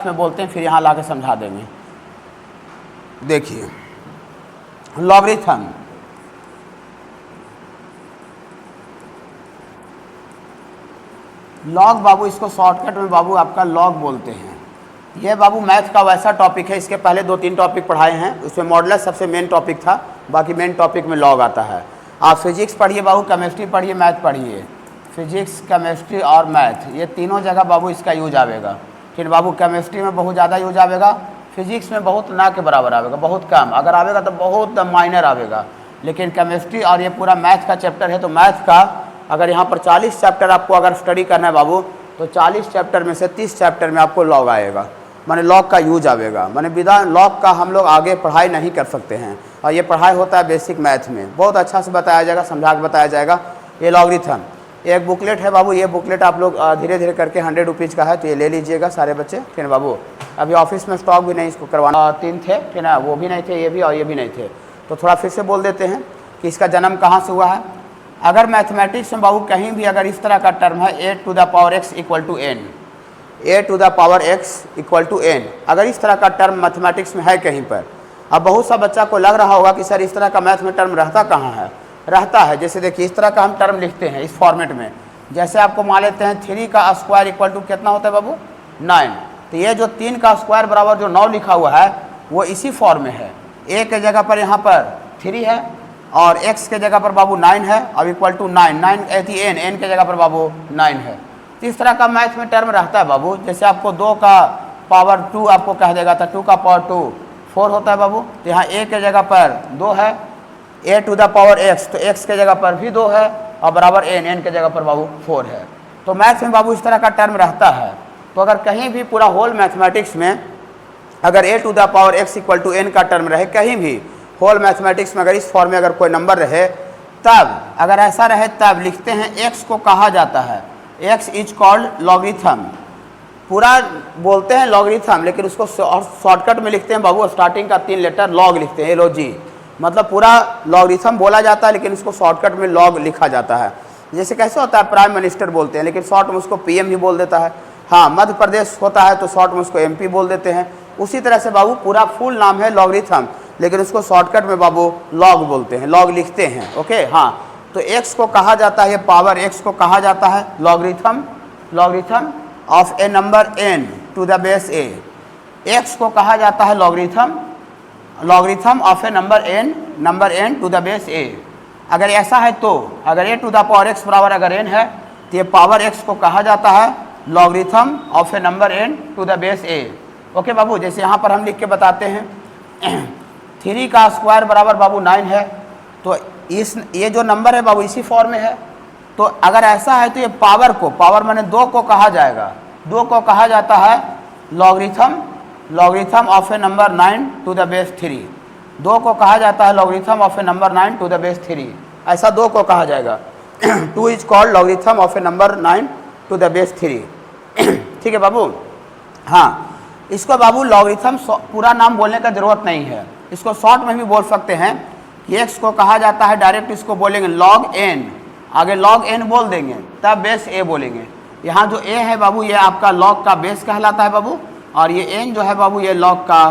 में बोलते हैं, फिर यहाँ ला के समझा देंगे। देखिए लॉगरिथम, लॉग बाबू इसको शॉर्टकट में बाबू आपका लॉग बोलते हैं। ये बाबू मैथ का वैसा टॉपिक है, इसके पहले 2-3 टॉपिक पढ़ाए हैं, उसमें मॉडुलस सबसे मेन टॉपिक था, बाकी मेन टॉपिक में लॉग आता है। आप फिजिक्स पढ़िए बाबू, केमिस्ट्री पढ़िए, मैथ पढ़िए, फिजिक्स केमिस्ट्री और मैथ, ये तीनों जगह बाबू इसका यूज आवेगा। फिर बाबू केमिस्ट्री में बहुत ज़्यादा यूज आवेगा, फिजिक्स में बहुत ना के बराबर आवेगा, बहुत कम, अगर आवेगा तो बहुत माइनर आवेगा। लेकिन केमिस्ट्री और ये पूरा मैथ का चैप्टर है, तो मैथ का अगर यहाँ पर 40 चैप्टर आपको अगर स्टडी करना है बाबू, तो 40 चैप्टर में से 30 चैप्टर में आपको लॉग आएगा, माने लॉग का यूज आवेगा। माने बिना लॉग का हम लोग आगे पढ़ाई नहीं कर सकते हैं, और ये पढ़ाई होता है बेसिक मैथ में, बहुत अच्छा से बताया जाएगा, समझा के बताया जाएगा। ये लॉगरिथम एक बुकलेट है बाबू, ये बुकलेट आप लोग धीरे धीरे करके 100 रुपीज़ का है, तो ये ले लीजिएगा सारे बच्चे। ठीक है बाबू, अभी ऑफिस में स्टॉक भी नहीं इसको करवाना, 3 थे, ठीक है, वो भी नहीं थे, ये भी और ये भी नहीं थे, तो थोड़ा फिर से बोल देते हैं कि इसका जन्म कहाँ से हुआ है। अगर मैथमेटिक्स में बाबू कहीं भी अगर इस तरह का टर्म है a to the power x equal to n, a to the power x equal to n, अगर इस तरह का टर्म मैथमेटिक्स में है कहीं पर, अब बहुत सा बच्चा को लग रहा होगा कि सर इस तरह का मैथ में टर्म रहता कहाँ है, रहता है। जैसे देखिए इस तरह का हम टर्म लिखते हैं इस फॉर्मेट में, जैसे आपको मान लेते हैं 3 का स्क्वायर इक्वल टू कितना होता है बाबू, 9, तो ये जो 3 का स्क्वायर बराबर जो 9 लिखा हुआ है वो इसी फॉर्म में है। a के जगह पर यहाँ पर 3 है और x के जगह पर बाबू 9 है, और इक्वल टू 9 n के जगह पर बाबू 9 है। तो इस तरह का मैथ में टर्म रहता है बाबू। जैसे आपको 2 का पावर 2 आपको कह देगा, तो 2 का पावर 2 4 होता है बाबू, तो यहाँ a के जगह पर 2 है, a to the power x, तो x के जगह पर भी 2 है, और बराबर n के जगह पर बाबू 4 है। तो मैथ में बाबू इस तरह का टर्म रहता है। तो अगर कहीं भी पूरा होल मैथमेटिक्स में अगर a to the power x equal to n का टर्म रहे, कहीं भी होल मैथमेटिक्स में अगर इस फॉर्म में अगर कोई नंबर रहे, तब अगर ऐसा रहे तब लिखते हैं x को कहा जाता है, x इज कॉल्ड लॉगरिथम। पूरा बोलते हैं लॉगरिथम, लेकिन उसको शॉर्टकट में लिखते हैं बाबू, स्टार्टिंग का 3 लेटर लॉग लिखते हैं, LOG, मतलब पूरा लॉगरिथम बोला जाता है, लेकिन इसको शॉर्टकट में लॉग लिखा जाता है। जैसे कैसे होता है प्राइम मिनिस्टर बोलते हैं, लेकिन शॉर्ट में उसको PM ही बोल देता है। हाँ, मध्य प्रदेश होता है तो शॉर्ट में उसको MP बोल देते हैं। उसी तरह से बाबू पूरा फुल नाम है लॉगरिथम, लेकिन उसको शॉर्टकट में बाबू लॉग बोलते हैं, लॉग लिखते हैं। ओके, हाँ, तो x को कहा जाता है, ये पावर x को कहा जाता है logarithm, logarithm of a number n to the base a। x को कहा जाता है logarithm, logarithm of a number n to the base a। अगर ऐसा है तो अगर a to the power x बराबर अगर n है, तो ये पावर x को कहा जाता है logarithm of a number n to the base a। Okay बाबू, जैसे यहाँ पर हम लिख के बताते हैं 3 का स्क्वायर बराबर बाबू 9 है, तो ये जो नंबर है बाबू इसी फॉर्म में है। तो अगर ऐसा है तो ये पावर को, पावर माने 2 को कहा जाएगा, 2 को कहा जाता है logarithm, logarithm of a number 9 to the base 3। 2 को कहा जाता है logarithm of a number 9 to the base 3, ऐसा 2 को कहा जाएगा। 2 is called logarithm of a number 9 to the base 3। ठीक है बाबू, हाँ, इसको बाबू लॉगरिथम पूरा नाम बोलने का जरूरत नहीं है, इसको शॉर्ट में भी बोल सकते हैं कि x को कहा जाता है, डायरेक्ट इसको बोलेंगे log n, आगे log n बोल देंगे, तब बेस a बोलेंगे। यहाँ जो a है बाबू ये आपका log का बेस कहलाता है बाबू, और ये n जो है बाबू ये log का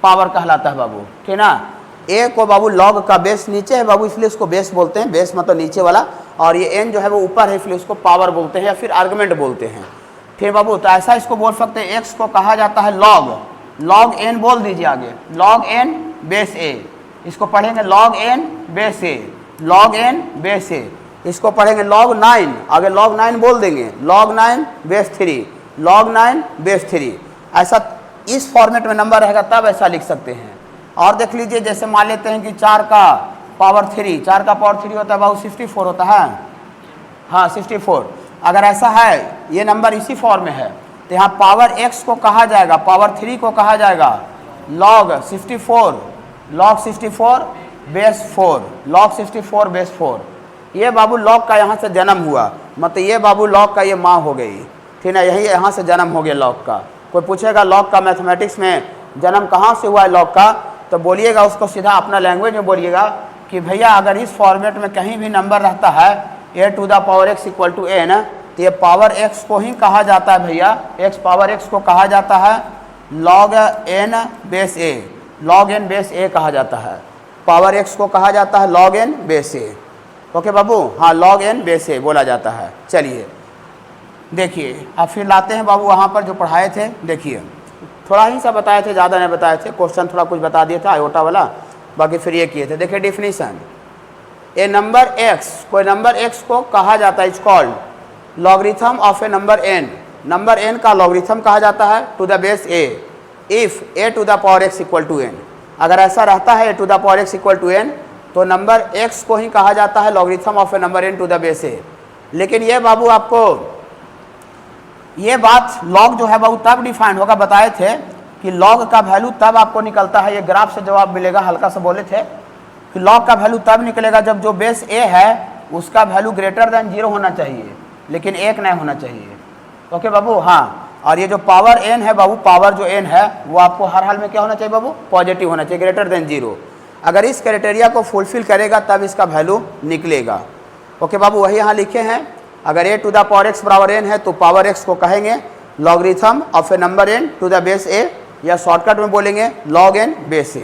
पावर कहलाता है बाबू, ठीक ना। a को बाबू log का बेस नीचे है बाबू, इसलिए उसको बेस बोलते हैं, बेस मतलब नीचे वाला, और ये n जो है वो ऊपर है, इसलिए उसको पावर बोलते हैं या फिर आर्गुमेंट बोलते हैं। ठीक बाबू, तो ऐसा इसको बोल सकते हैं, x को कहा जाता है log, log n बोल दीजिए आगे, log n बेस a, इसको पढ़ेंगे log n base a, log n base a, इसको पढ़ेंगे log 9, आगे log 9 बोल देंगे, log 9 बेस 3, log 9 बेस 3। ऐसा इस फॉर्मेट में नंबर रहेगा तब ऐसा लिख सकते हैं। और देख लीजिए, जैसे मान लेते हैं कि 4 का पावर 3, 4 का पावर 3 होता है बाबू 64 होता है, हाँ 64। अगर ऐसा है ये नंबर इसी फॉर्म में है, तो यहाँ पावर x को कहा जाएगा, पावर 3 को कहा जाएगा log 64, log 64 base 4, log 64 base 4। ये बाबू log का यहाँ से जन्म हुआ, मतलब ये बाबू log का ये माँ हो गई, ठीक है, यही यहाँ से जन्म हो गया log का। कोई पूछेगा log का मैथमेटिक्स में जन्म कहाँ से हुआ है log का, तो बोलिएगा उसको सीधा अपना लैंग्वेज में बोलिएगा कि भैया अगर इस फॉर्मेट में कहीं भी नंबर रहता है a to the power x equal to n, तो ये पावर x को ही कहा जाता है भैया, x पावर x को कहा जाता है log n base a, log n base a कहा जाता है। पावर x को कहा जाता है log n base a। Okay बाबू, हाँ log n बेस a बोला जाता है। चलिए देखिए अब फिर लाते हैं बाबू वहाँ पर जो पढ़ाए थे। देखिए थोड़ा ही सा बताए थे, ज़्यादा नहीं बताए थे, क्वेश्चन थोड़ा कुछ बता दिया था आयोटा वाला, बाकी फिर ये किए थे। देखिए डिफिनीशन, ए नंबर x, कोई नंबर x को कहा जाता है is called logarithm of a number n, number n का लॉगरिथम कहा जाता है to the base a if a to the power x equal to n। अगर ऐसा रहता है a to the power x equal to n तो number x को ही कहा जाता है logarithm of a number n to the base a। लेकिन ये बाबू आपको ये बात लॉग जो है बाबू तब डिफाइन होगा, बताए थे कि लॉग का वैल्यू तब आपको निकलता है, ये ग्राफ से जवाब मिलेगा, हल्का सा बोले थे कि लॉग का वैल्यू तब निकलेगा जब जो बेस a है उसका वैल्यू ग्रेटर देन 0 होना चाहिए, लेकिन 1 नहीं होना चाहिए। ओके बाबू, हाँ। और ये जो पावर n है बाबू, पावर जो n है वो आपको हर हाल में क्या होना चाहिए बाबू, पॉजिटिव होना चाहिए, ग्रेटर देन 0। अगर इस क्राइटेरिया को फुलफिल करेगा तब इसका वैल्यू निकलेगा। ओके बाबू, वही यहाँ लिखे हैं, अगर a to the power x बराबर n है तो पावर x को कहेंगे logarithm of a number n to the base a, या शॉर्टकट में बोलेंगे log n base a,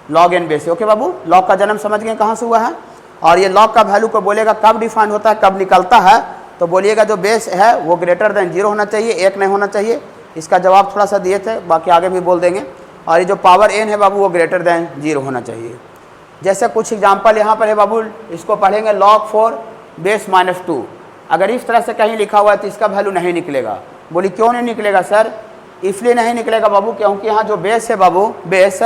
log n base a। Okay बाबू, लॉग का जन्म समझ गए कहाँ से हुआ है। और ये लॉग का वैल्यू को बोलेगा कब डिफाइन होता है, कब निकलता है, तो बोलिएगा जो बेस है वो ग्रेटर देन 0 होना चाहिए, 1 नहीं होना चाहिए। इसका जवाब थोड़ा सा दिए थे, बाकी आगे भी बोल देंगे। और ये जो पावर n है बाबू वो ग्रेटर देन 0 होना चाहिए। जैसे कुछ एग्जाम्पल यहाँ पर है बाबू, इसको पढ़ेंगे log 4 बेस -2। अगर इस तरह से कहीं लिखा हुआ है तो इसका वैल्यू नहीं निकलेगा। बोली क्यों नहीं निकलेगा सर, इसलिए नहीं निकलेगा बाबू क्योंकि यहाँ जो बेस है बाबू, बेस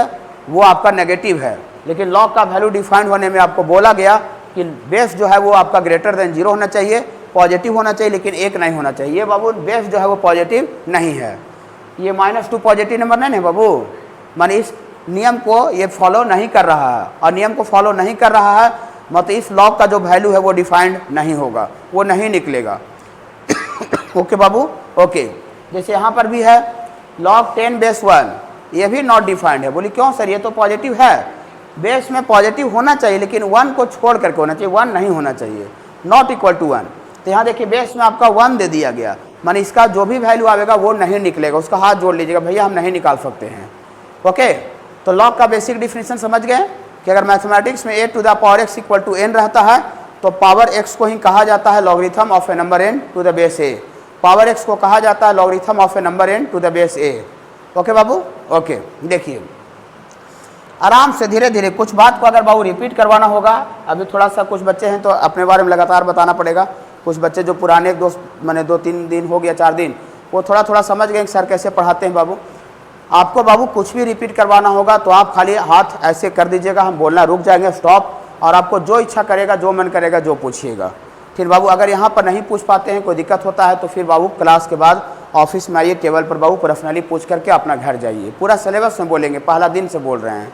वो आपका नेगेटिव है, लेकिन लॉग का वैल्यू डिफाइन होने में आपको बोला गया कि बेस जो है वो आपका ग्रेटर देन 0 होना चाहिए, पॉजिटिव होना चाहिए, लेकिन 1 नहीं होना चाहिए। ये बाबू बेस जो है वो पॉजिटिव नहीं है, ये -2 पॉजिटिव नंबर नहीं है बाबू, माने इस नियम को ये फॉलो नहीं कर रहा है, और नियम को फॉलो नहीं कर रहा है मतलब इस लॉग का जो वैल्यू है वो डिफाइंड नहीं होगा, वो नहीं निकलेगा। ओके बाबू, ओके। जैसे यहाँ पर भी है log 10 बेस 1, ये भी नॉट डिफाइंड है। बोली क्यों सर, ये तो पॉजिटिव है, बेस में पॉजिटिव होना चाहिए लेकिन 1 को छोड़ करके होना चाहिए, 1 नहीं होना चाहिए, नॉट इक्वल टू 1। तो यहाँ देखिए बेस में आपका 1 दे दिया गया, माने इसका जो भी वैल्यू आएगा वो नहीं निकलेगा, उसका हाथ जोड़ लीजिएगा, भैया हम नहीं निकाल सकते हैं। ओके, तो लॉग का बेसिक डिफिनीशन समझ गए कि अगर मैथमेटिक्स में a to the power x equal to n रहता है तो पावर x को ही कहा जाता है logarithm of a number n to the base a, power x को कहा जाता है logarithm of a number n to the base a। Okay बाबू, ओके। देखिए आराम से धीरे धीरे कुछ बात को अगर बाबू रिपीट करवाना होगा, अभी थोड़ा सा कुछ बच्चे हैं तो अपने बारे में लगातार बताना पड़ेगा, कुछ बच्चे जो पुराने दोस्त मैंने 2-3 दिन हो गया 4 दिन, वो थोड़ा थोड़ा समझ गए कि सर कैसे पढ़ाते हैं बाबू। आपको बाबू कुछ भी रिपीट करवाना होगा तो आप खाली हाथ ऐसे कर दीजिएगा, हम बोलना रुक जाएंगे, स्टॉप, और आपको जो इच्छा करेगा, जो मन करेगा, जो पूछिएगा। फिर बाबू अगर यहाँ पर नहीं पूछ पाते हैं, कोई दिक्कत होता है तो फिर बाबू क्लास के बाद ऑफिस में आइए, टेबल पर बाबू पर्सनली पूछ करके अपना घर जाइए। पूरा सिलेबस में बोलेंगे, पहला दिन से बोल रहे हैं,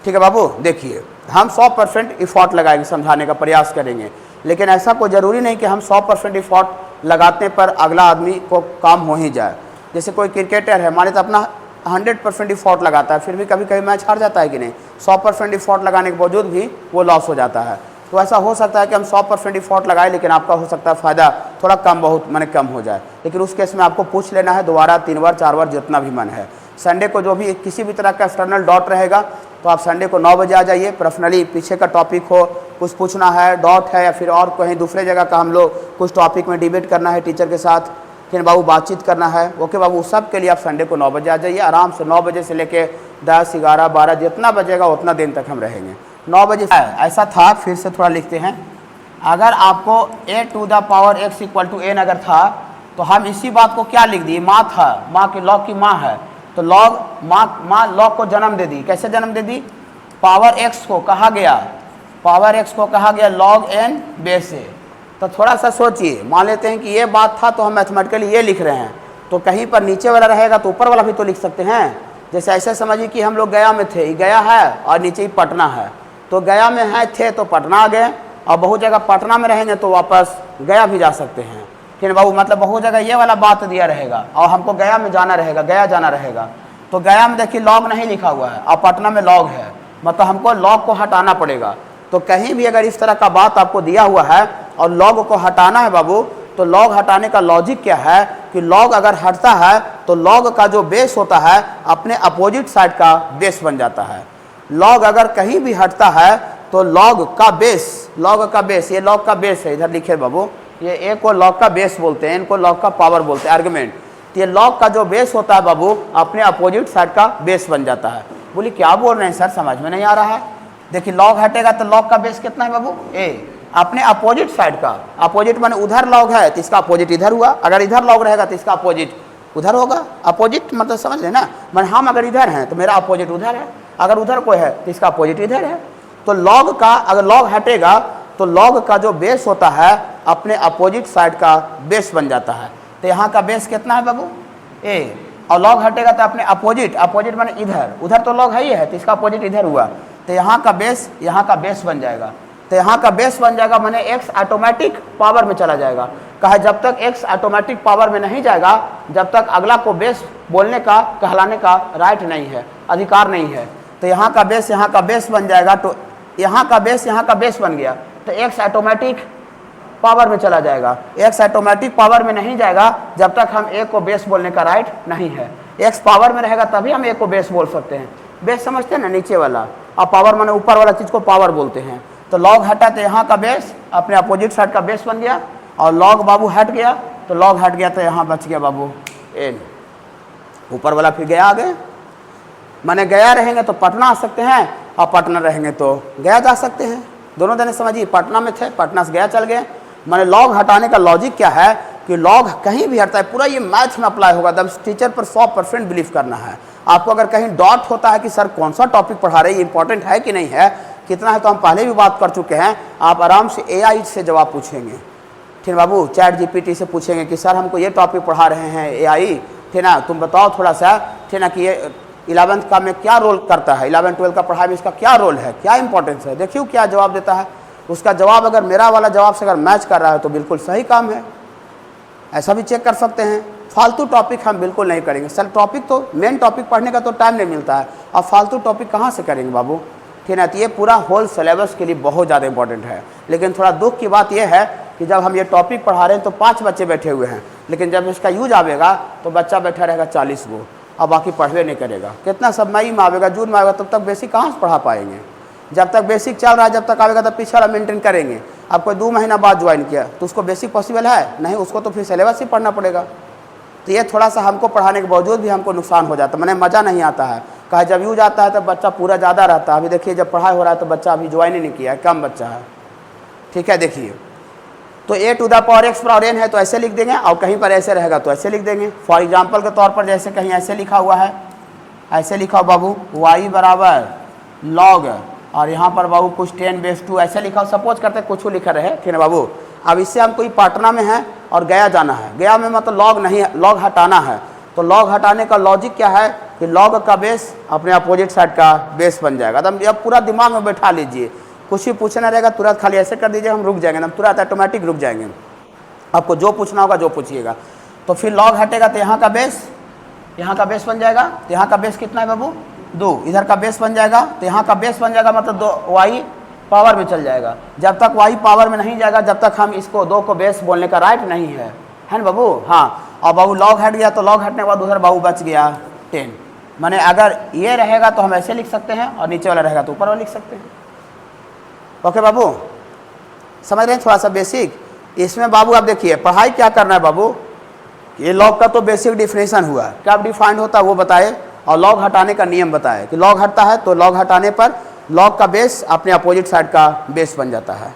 ठीक है बाबू। देखिए हम 100% इफॉर्ट लगाएंगे, समझाने का प्रयास करेंगे, लेकिन ऐसा कोई ज़रूरी नहीं कि हम 100% इफॉर्ट लगाते पर अगला आदमी को काम हो ही जाए। जैसे कोई क्रिकेटर है, मान लेते अपना 100% इफॉर्ट लगाता है, फिर भी कभी कभी मैच हार जाता है कि नहीं, 100% इफॉर्ट लगाने के बावजूद भी वो लॉस हो जाता है। तो ऐसा हो सकता है कि हम 100% इफॉर्ट लगाए लेकिन आपका हो सकता है फ़ायदा थोड़ा कम बहुत माने कम हो जाए, लेकिन उस केस में आपको पूछ लेना है दोबारा 3 बार 4 बार जितना भी मन है। संडे को जो भी किसी भी तरह का एक्सटर्नल डॉट रहेगा तो आप संडे को 9 बजे आ जाइए, पर्सनली पीछे का टॉपिक हो, कुछ पूछना है, डॉट है, या फिर और कहीं दूसरे जगह का हम लोग कुछ टॉपिक में डिबेट करना है टीचर के साथ, फिर बाबू बातचीत करना है। ओके बाबू, सब के लिए आप संडे को 9 बजे आ जाइए, आराम से 9 बजे से लेके 10, 11, 12 जितना बजेगा उतना दिन तक हम रहेंगे। 9 बजे ऐसा था, फिर से थोड़ा लिखते हैं। अगर आपको a to the power x equal to n अगर था तो हम इसी बात को क्या लिख दिए, माँ था, माँ की लॉग की माँ है, तो लॉग माँ लॉग को जन्म दे दी। कैसे जन्म दे दी, पावर x को कहा गया, पावर x को कहा गया log n बेस a। तो थोड़ा सा सोचिए, मान लेते हैं कि ये बात था तो हम मैथमेटिकली ये लिख रहे हैं, तो कहीं पर नीचे वाला रहेगा तो ऊपर वाला भी तो लिख सकते हैं। जैसे ऐसे समझिए कि हम लोग गया में थे, गया है और नीचे ही पटना है, तो गया में है थे तो पटना आ गए, और बहुत जगह पटना में रहेंगे तो वापस गया भी जा सकते हैं। फिर बाबू मतलब बहुत जगह ये वाला बात दिया रहेगा और हमको गया में जाना रहेगा, गया जाना रहेगा, तो गया में देखिए लॉग नहीं लिखा हुआ है और पटना में लॉग है, मतलब हमको लॉग को हटाना पड़ेगा। तो कहीं भी अगर इस तरह का बात आपको दिया हुआ है और लॉग को हटाना है बाबू, तो लॉग हटाने का लॉजिक क्या है कि लॉग अगर हटता है तो लॉग का जो बेस होता है अपने अपोजिट साइड का बेस बन जाता है। लॉग अगर कहीं भी हटता है तो लॉग का बेस, ये लॉग का बेस है, इधर लिखे बाबू, ये ए को लॉग का बेस बोलते हैं, इनको लॉग का पावर बोलते हैं, आर्गुमेंट। तो ये लॉग का जो बेस होता है बाबू अपने अपोजिट साइड का बेस बन जाता है। बोली क्या बोल रहे हैं सर, समझ में नहीं आ रहा है। देखिए लॉग हटेगा तो लॉग का बेस कितना है बाबू, ए, अपने अपोजिट साइड का, अपोजिट माने उधर लॉग है तो इसका अपोजिट इधर हुआ, अगर इधर लॉग रहेगा तो इसका अपोजिट उधर होगा। अपोजिट मतलब समझ रहे ना, माने हम अगर इधर हैं तो मेरा अपोजिट उधर है, अगर उधर कोई है तो इसका अपोजिट इधर है। तो लॉग का अगर लॉग हटेगा तो लॉग का जो बेस होता है अपने अपोजिट साइड का बेस बन जाता है। तो यहाँ का बेस कितना है बाबू, ए, और लॉग हटेगा तो अपने अपोजिट माने इधर, उधर तो लॉग है ही है तो इसका अपोजिट इधर हुआ, तो यहाँ का बेस बन जाएगा। तो यहाँ का बेस बन जाएगा माने x ऑटोमेटिक पावर में चला जाएगा। कहा जब तक x ऑटोमेटिक पावर में नहीं जाएगा जब तक अगला को बेस बोलने का, कहलाने का राइट नहीं है, अधिकार नहीं है। तो यहाँ का बेस बन जाएगा, तो यहाँ का बेस बन गया तो x ऑटोमेटिक पावर में चला जाएगा। x ऑटोमेटिक पावर में नहीं जाएगा जब तक हम a को बेस बोलने का राइट नहीं है। x पावर में रहेगा तभी हम a को बेस बोल सकते हैं। बेस समझते हैं ना, नीचे वाला, और पावर माने ऊपर वाला चीज़ को पावर बोलते हैं। तो लॉग हटा तो यहाँ का बेस अपने अपोजिट साइड का बेस बन गया, और लॉग बाबू हट गया तो लॉग हट गया तो यहाँ बच गया बाबू एन, ऊपर वाला फिर गया आगे। माने गया रहेंगे तो पटना आ सकते हैं और पटना रहेंगे तो गया जा सकते हैं। दोनों जने समझिए, पटना में थे, पटना से गया चल गए। माने लॉग हटाने का लॉजिक क्या है कि लॉग कहीं भी हटता है, पूरा ये मैथ में अप्लाई होगा। तब टीचर पर 100% बिलीव करना है। आपको अगर कहीं डाउट होता है कि सर कौन सा टॉपिक पढ़ा रहे, इंपॉर्टेंट है कि नहीं है, कितना है, तो हम पहले भी बात कर चुके हैं। आप आराम से AI से जवाब पूछेंगे, ठीक है बाबू, चैट GPT से पूछेंगे कि सर हमको ये टॉपिक पढ़ा रहे हैं AI, ठीक ना, तुम बताओ थोड़ा सा, ठीक ना, कि ये 11th का में क्या रोल करता है, 11-12 का पढ़ाई में इसका क्या रोल है, क्या इंपॉर्टेंस है। देखिए क्या जवाब देता है। उसका जवाब अगर मेरा वाला जवाब से अगर मैच कर रहा है तो बिल्कुल सही काम है। ऐसा भी चेक कर सकते हैं। फालतू टॉपिक हम बिल्कुल नहीं करेंगे सर। टॉपिक तो मेन टॉपिक पढ़ने का तो टाइम नहीं मिलता है, और फालतू टॉपिक कहाँ से करेंगे बाबू, ठीक है। तो ये पूरा होल सिलेबस के लिए बहुत ज़्यादा इंपॉर्टेंट है। लेकिन थोड़ा दुख की बात यह है कि जब हम ये टॉपिक पढ़ा रहे हैं तो 5 बच्चे बैठे हुए हैं, लेकिन जब इसका यूज आवेगा तो बच्चा बैठा रहेगा 40 गो, और बाकी पढ़वे नहीं करेगा। कितना सब मई में आवेगा, जून में आवेगा, तब तक बेसिक कहाँ से पढ़ा पाएंगे। जब तक बेसिक चल रहा है, जब तक आवेगा तब पीछे वाला मेंटेन करेंगे। अब कोई 2 महीना बाद ज्वाइन किया तो उसको बेसिक पॉसिबल है नहीं, उसको तो फिर सिलेबस ही पढ़ना पड़ेगा। तो ये थोड़ा सा हमको पढ़ाने के बावजूद भी हमको नुकसान हो जाता है, मैंने मज़ा नहीं आता है। कहा जब यूज आता है तब बच्चा पूरा ज़्यादा रहता है। अभी देखिए जब पढ़ाई हो रहा है तो बच्चा अभी ज्वाइन ही नहीं किया है, कम बच्चा है, ठीक है। देखिए तो a⁴x⁴n है तो ऐसे लिख देंगे, और कहीं पर ऐसे रहेगा तो ऐसे लिख देंगे। फॉर एग्जाम्पल के तौर पर जैसे कहीं ऐसे लिखा हुआ है, ऐसे लिखा हो बाबू y बराबर log, और यहाँ पर बाबू कुछ 10⁻², ऐसे लिखा हो, सपोज करते कुछ लिखा रहे, ठीक है बाबू। अब इससे हम कोई पटना में है और गया जाना है, गया में मतलब लॉग नहीं है, लॉग हटाना है। तो लॉग हटाने का लॉजिक क्या है कि लॉग का बेस अपने अपोजिट साइड का बेस बन जाएगा। तो अब पूरा दिमाग में बैठा लीजिए, कुछ भी पूछना रहेगा तुरंत खाली ऐसे कर दीजिए, हम रुक जाएंगे, हम तुरंत ऑटोमेटिक रुक जाएंगे। आपको जो पूछना होगा जो पूछिएगा। तो फिर लॉग हटेगा तो यहाँ का बेस बन जाएगा। तो यहाँ का बेस कितना है बाबू, 2, इधर का बेस बन जाएगा। तो यहाँ का बेस बन जाएगा मतलब 2y पावर में चल जाएगा। जब तक y पावर में नहीं जाएगा जब तक हम इसको 2 को बेस बोलने का राइट नहीं है ना बाबू। हाँ, और बाबू लॉग हट गया तो लॉग हटने के बाद उधर बाबू बच गया 10। माने अगर ये रहेगा तो हम ऐसे लिख सकते हैं, और नीचे वाला रहेगा तो ऊपर वाला लिख सकते हैं। ओके बाबू, समझ रहे हैं थोड़ा सा बेसिक। इसमें बाबू आप देखिए पढ़ाई क्या करना है बाबू, ये लॉग का तो बेसिक डिफिनेशन हुआ, क्या डिफाइंड होता है वो बताए, और लॉग हटाने का नियम बताए कि लॉग हटता है तो लॉग हटाने पर लॉग का बेस अपने अपोजिट साइड का बेस बन जाता है।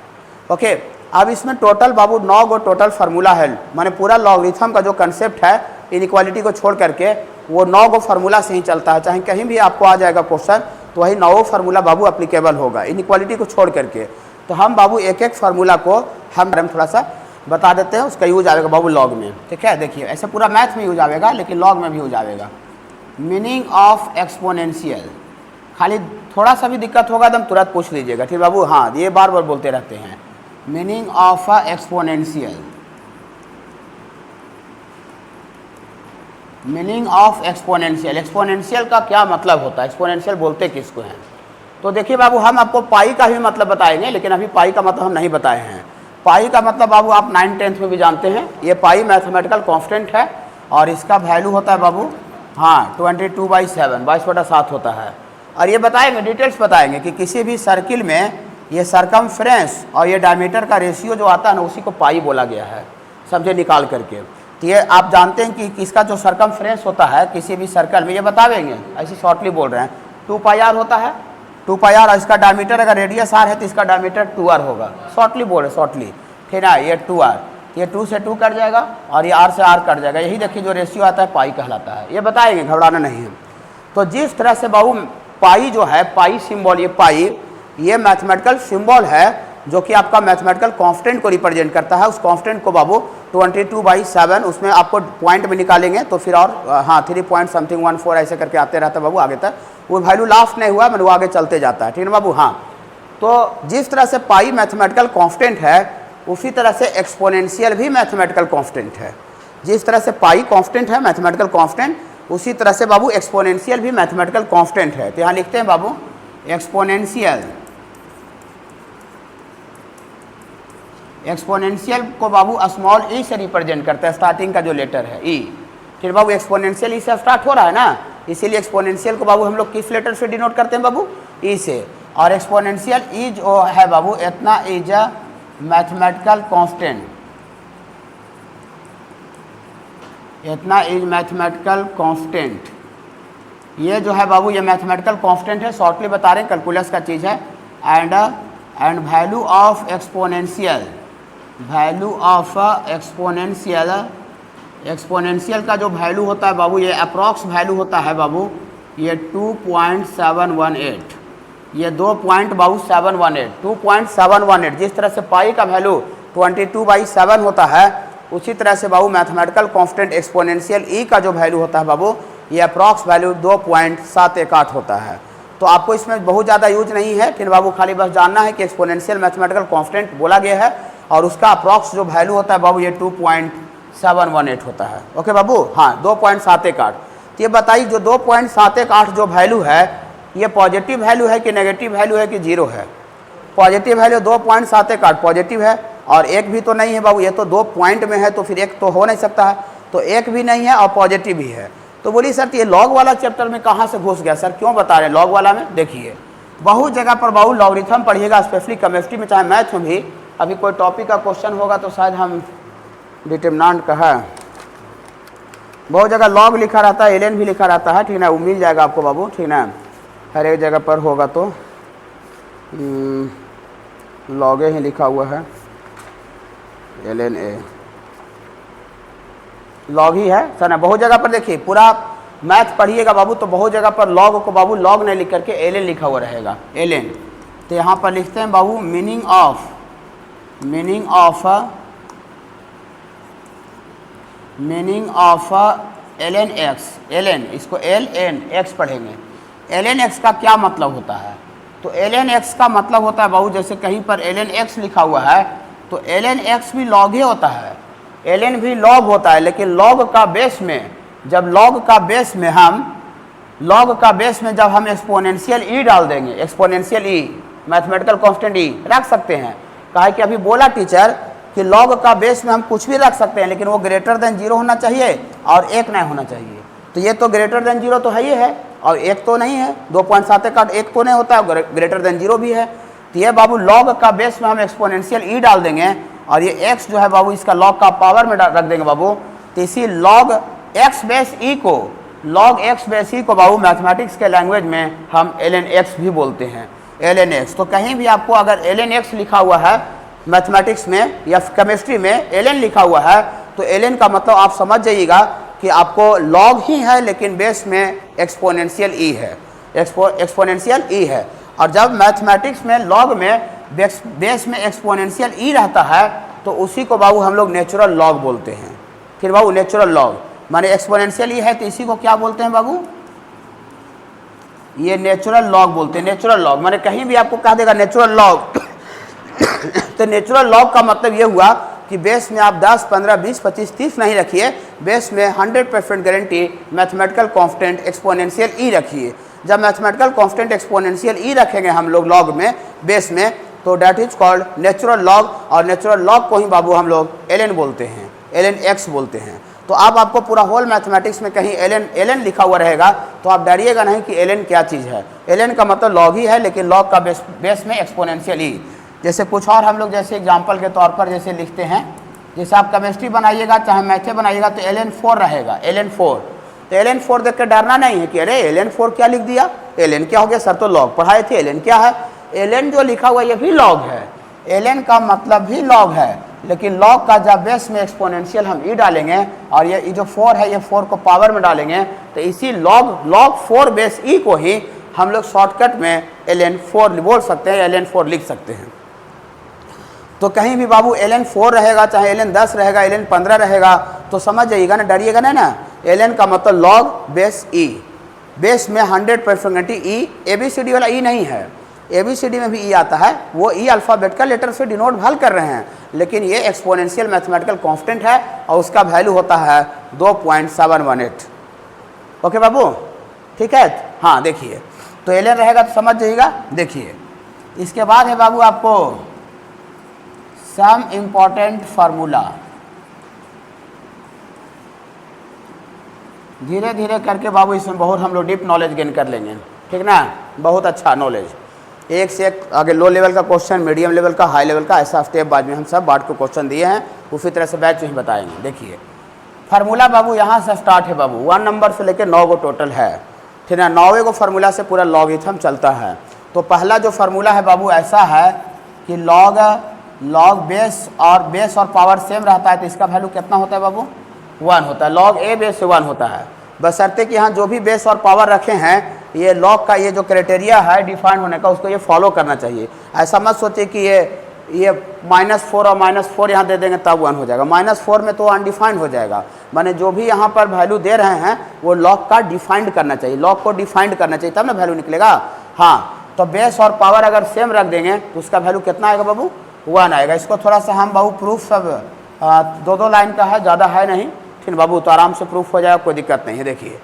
ओके, अब इसमें टोटल बाबू 9 गो टोटल फार्मूला है। माने पूरा लॉगरिथम का जो कंसेप्ट है इनइक्वालिटी को छोड़ करके वो 9 गो फार्मूला से ही चलता है। चाहे कहीं भी आपको आ जाएगा क्वेश्चन तो वही 9 फार्मूला बाबू अप्लीकेबल होगा इनइक्वालिटी को छोड़ करके। तो हम बाबू एक एक फार्मूला को हम थोड़ा सा बता देते हैं, उसका यूज आएगा बाबू लॉग में, ठीक है। देखिए ऐसे पूरा मैथ में यूज आएगा लेकिन लॉग में भी यूज आएगा। मीनिंग ऑफ एक्सपोनेंशियल, खाली थोड़ा सा भी दिक्कत होगा तो हम तुरंत पूछ लीजिएगा, ठीक बाबू। हाँ, ये बार बार बोलते रहते हैं। Meaning of exponential, meaning of exponential, exponential का क्या मतलब होता है, एक्सपोनेंशियल बोलते किसको हैं। तो देखिए बाबू हम आपको पाई का भी मतलब बताएंगे, लेकिन अभी पाई का मतलब हम नहीं बताए हैं। पाई का मतलब बाबू आप 9th-10th में भी जानते हैं, ये पाई मैथमेटिकल कांस्टेंट है और इसका वैल्यू होता है बाबू हाँ 22/7 22/7 होता है। और ये बताएंगे, डिटेल्स बताएंगे कि किसी भी सर्किल में ये सरकमफ्रेंस और ये डायमीटर का रेशियो जो आता है ना उसी को पाई बोला गया है, समझे, निकाल करके। तो ये आप जानते हैं कि इसका जो सरकमफ्रेंस होता है किसी भी सर्कल में, ये बतावेंगे ऐसे शॉर्टली बोल रहे हैं, 2πr होता है, 2πr। और इसका डायमीटर अगर रेडियस r है तो इसका डायमीटर 2r होगा, शॉर्टली बोल रहे शॉर्टली, ठीक है। ये 2r, ये 2 से 2 कट जाएगा और ये r से r कट जाएगा, यही देखिए जो रेशियो आता है पाई कहलाता है। ये बताएंगे, घबराना नहीं है। तो जिस तरह से बाबू पाई जो है, पाई सिंबल, ये पाई ये मैथमेटिकल सिंबल है जो कि आपका मैथमेटिकल कांस्टेंट को रिप्रेजेंट करता है। उस कांस्टेंट को बाबू 22/7 उसमें आपको पॉइंट में निकालेंगे तो फिर और हाँ 3.something14 ऐसे करके आते रहता है बाबू आगे तक, वो वैल्यू लास्ट नहीं हुआ मैंने वो आगे चलते जाता है, ठीक है बाबू। हाँ, तो जिस तरह से पाई मैथमेटिकल कांस्टेंट है उसी तरह से एक्सपोनेंशियल भी मैथमेटिकल कांस्टेंट है। जिस तरह से पाई कांस्टेंट है मैथमेटिकल कांस्टेंट, उसी तरह से बाबू एक्सपोनेंशियल भी मैथमेटिकल कांस्टेंट है। तो यहाँ लिखते हैं बाबू एक्सपोनेंशियल, एक्सपोनेंशियल को बाबू स्मॉल ई से रिप्रेजेंट करता है, स्टार्टिंग का जो लेटर है ई, फिर बाबू एक्सपोनेंशियल ई से स्टार्ट हो रहा है ना, इसीलिए एक्सपोनेंशियल को बाबू हम लोग किस लेटर से डिनोट करते हैं बाबू, ई से। और एक्सपोनेंशियल ई जो है बाबू इतना इज अ मैथमेटिकल कांस्टेंट, इतना इज मैथमेटिकल कांस्टेंट। ये जो है बाबू ये मैथमेटिकल कांस्टेंट है, शॉर्टली बता रहे हैं, कैलकुलस का चीज़ है। And value of exponential, value of exponential, exponential का जो वैल्यू होता है बाबू ये अप्रॉक्स वैल्यू होता है बाबू ये 2.718, ये 2.718, 2.718। जिस तरह से पाई का वैल्यू 22/7 होता है उसी तरह से बाबू मैथमेटिकल कांस्टेंट एक्सपोनेंशियल ई का जो वैल्यू होता है बाबू ये अप्रॉक्स वैल्यू 2.718 होता है। तो आपको इसमें बहुत ज़्यादा यूज नहीं है, फिर बाबू खाली बस जानना है कि एक्सपोनेंशियल मैथमेटिकल कांस्टेंट बोला गया है और उसका अप्रॉक्स जो वैल्यू होता है बाबू ये 2.718 होता है। ओके बाबू, हाँ 2.718। तो ये बताइए जो 2.718 जो वैल्यू है ये पॉजिटिव वैल्यू है कि नेगेटिव वैल्यू है कि जीरो है? पॉजिटिव वैल्यू 2.718 पॉजिटिव है और एक भी तो नहीं है बाबू, ये तो 2 पॉइंट में है तो फिर एक तो हो नहीं सकता है, तो एक भी नहीं है और पॉजिटिव भी है। तो बोलिए सर ये लॉग वाला चैप्टर में कहाँ से घुस गया सर, क्यों बता रहे हैं लॉग वाला में? देखिए बहुत जगह पर बाबू लॉगरिथम पढ़िएगा, स्पेशली केमिस्ट्री में चाहे मैथ में भी। अभी कोई टॉपिक का क्वेश्चन होगा तो शायद हम डिटरमिनेंट का है, बहुत जगह लॉग लिखा रहता है, एलएन भी लिखा रहता है, ठीक है ना, वो मिल जाएगा आपको बाबू, ठीक है ना, हर एक जगह पर होगा तो लॉगे ही लिखा हुआ है, LNA लॉग ही है सर ना। बहुत जगह पर देखिए पूरा मैथ पढ़िएगा बाबू तो बहुत जगह पर लॉग को बाबू लॉग नहीं लिख करके LN लिखा हुआ रहेगा, LN। तो यहाँ पर लिखते हैं बाबू मीनिंग ऑफ LNX, LN इसको LNX पढ़ेंगे। LNX का क्या मतलब होता है? तो LNX का मतलब होता है बाबू जैसे कहीं पर LNX लिखा हुआ है तो LNX भी लॉग ही होता है, LN भी लॉग होता है, लेकिन लॉग का बेस में जब लॉग का बेस में जब हम एक्सपोनेंशियल ई डाल देंगे, एक्सपोनेंशियल ई मैथमेटिकल कांस्टेंट ई रख सकते हैं। कहा कि अभी बोला टीचर कि लॉग का बेस में हम कुछ भी रख सकते हैं लेकिन वो ग्रेटर देन 0 होना चाहिए और 1 नहीं होना चाहिए। तो ये तो ग्रेटर देन 0 तो है ही है और 1 तो नहीं है, 2.718 1 तो नहीं होता है, ग्रेटर देन 0 भी है। तो ये बाबू लॉग का बेस में हम एक्सपोनेंशियल ई डाल देंगे और ये x जो है बाबू इसका लॉग का पावर में रख देंगे बाबू। तो इसी लॉग x बेस ई को बाबू मैथमेटिक्स के लैंग्वेज में हम LNX भी बोलते हैं, LNX। तो कहीं भी आपको अगर LNX लिखा हुआ है मैथमेटिक्स में या केमिस्ट्री में LN लिखा हुआ है तो LN का मतलब आप समझ जाइएगा कि आपको लॉग ही है लेकिन बेस में एक्सपोनेंशियल ई है, एक्सपोनेंशियल ई है। और जब मैथमेटिक्स में लॉग में बेस में एक्सपोनेंशियल ई रहता है तो उसी को बाबू हम लोग नेचुरल लॉग बोलते हैं। फिर बाबू नेचुरल लॉग माने एक्सपोनेंशियल ई है तो इसी को क्या बोलते हैं बाबू? ये नेचुरल लॉग बोलते हैं। नेचुरल लॉग माने कहीं भी आपको कह देगा नेचुरल लॉग तो नेचुरल लॉग का मतलब ये हुआ कि बेस में आप 10, 15, 20, 25, 30 नहीं रखिए, बेस में 100% गारंटी मैथमेटिकल कांस्टेंट एक्सपोनेंशियल ई रखिए। जब मैथमेटिकल कांस्टेंट एक्सपोनेंशियल ई रखेंगे हम लोग लॉग में बेस में तो that is called natural log, और नेचुरल लॉग को ही बाबू हम लोग एल एन बोलते हैं, एल एन एक्स बोलते हैं। तो अब आपको पूरा होल मैथमेटिक्स में कहीं एल एन लिखा हुआ रहेगा तो आप डरिएगा नहीं कि एल एन क्या चीज़ है। एल एन का मतलब लॉग ही है, लेकिन लॉग का बेस में एक्सपोनेंशियल ई। जैसे कुछ और हम लोग जैसे एग्जाम्पल के तौर पर जैसे लिखते हैं, जैसे आप केमिस्ट्री बनाइएगा चाहे मैथे बनाइएगा तो एल एन 4 रहेगा, एल एन 4। तो एल एन 4 देख कर डरना नहीं है कि अरे एल एन 4 क्या लिख दिया, एल एन क्या हो गया सर, तो लॉग पढ़ाए थे, एल एन क्या है। एल एन जो लिखा हुआ ये भी लॉग है, एल एन का मतलब भी लॉग है, लेकिन लॉग का जब बेस में एक्सपोनेंशियल हम ई डालेंगे और ये जो 4 है ये 4 को पावर में डालेंगे तो इसी लॉग 4 बेस ई को ही हम लोग शॉर्टकट में एल एन 4 बोल सकते हैं, एल एन 4 लिख सकते हैं। तो कहीं भी बाबू एल एन 4 रहेगा चाहे एल एन 10 रहेगा, एल एन 15 रहेगा, तो समझ जाइएगा ना, डरिएगा नहीं ना। एल एन का मतलब लॉग बेस ई, बेस में 100% ई, ABCD वाला ई नहीं है। ABCD में भी ई आता है, वो ई अल्फ़ाबेट का लेटर से डिनोट हल कर रहे हैं, लेकिन ये एक्सपोनेंशियल मैथमेटिकल कांस्टेंट है और उसका वैल्यू होता है 2.718। ओके बाबू, ठीक है। हाँ देखिए, तो एल एन रहेगा तो समझ जाइएगा। देखिए इसके बाद है बाबू आपको सम इम्पॉर्टेंट फार्मूला, धीरे धीरे करके बाबू इसमें बहुत हम लोग डीप नॉलेज गेन कर लेंगे, ठीक ना, बहुत अच्छा नॉलेज, एक से एक आगे लो लेवल का क्वेश्चन, मीडियम लेवल का, हाई लेवल का, ऐसा स्टेप बाद में हम सब बांट को क्वेश्चन दिए हैं, उसी तरह से बैच में बताएंगे। देखिए फार्मूला बाबू यहाँ से स्टार्ट है बाबू, 1 नंबर से लेकर 9 को टोटल है, ठीक है। 9वें को फार्मूला से पूरा लॉगिथम चलता है। तो पहला जो फार्मूला है बाबू ऐसा है कि लॉग बेस और पावर सेम रहता है तो इसका वैल्यू कितना होता है बाबू, 1 होता है। लॉग ए बेस से 1 होता है, बशर्ते कि यहाँ जो भी बेस और पावर रखे हैं ये लॉग का ये जो क्राइटेरिया है डिफाइन होने का उसको ये फॉलो करना चाहिए। ऐसा मत सोचिए कि ये -4 और -4 यहाँ दे देंगे तब 1 हो जाएगा, -4 में तो अनडिफाइंड हो जाएगा। माने जो भी यहाँ पर वैल्यू दे रहे हैं वो लॉग का डिफाइंड करना चाहिए, लॉग को डिफाइंड करना चाहिए तब ना वैल्यू निकलेगा। हाँ, तो बेस और पावर अगर सेम रख देंगे तो उसका वैल्यू कितना आएगा बाबू, 1 आएगा। इसको थोड़ा सा हम बाबू प्रूफ सब 2-2 लाइन का है, ज़्यादा है नहीं, ठीक बाबू, तो आराम से प्रूफ हो जाएगा, कोई दिक्कत नहीं है। देखिए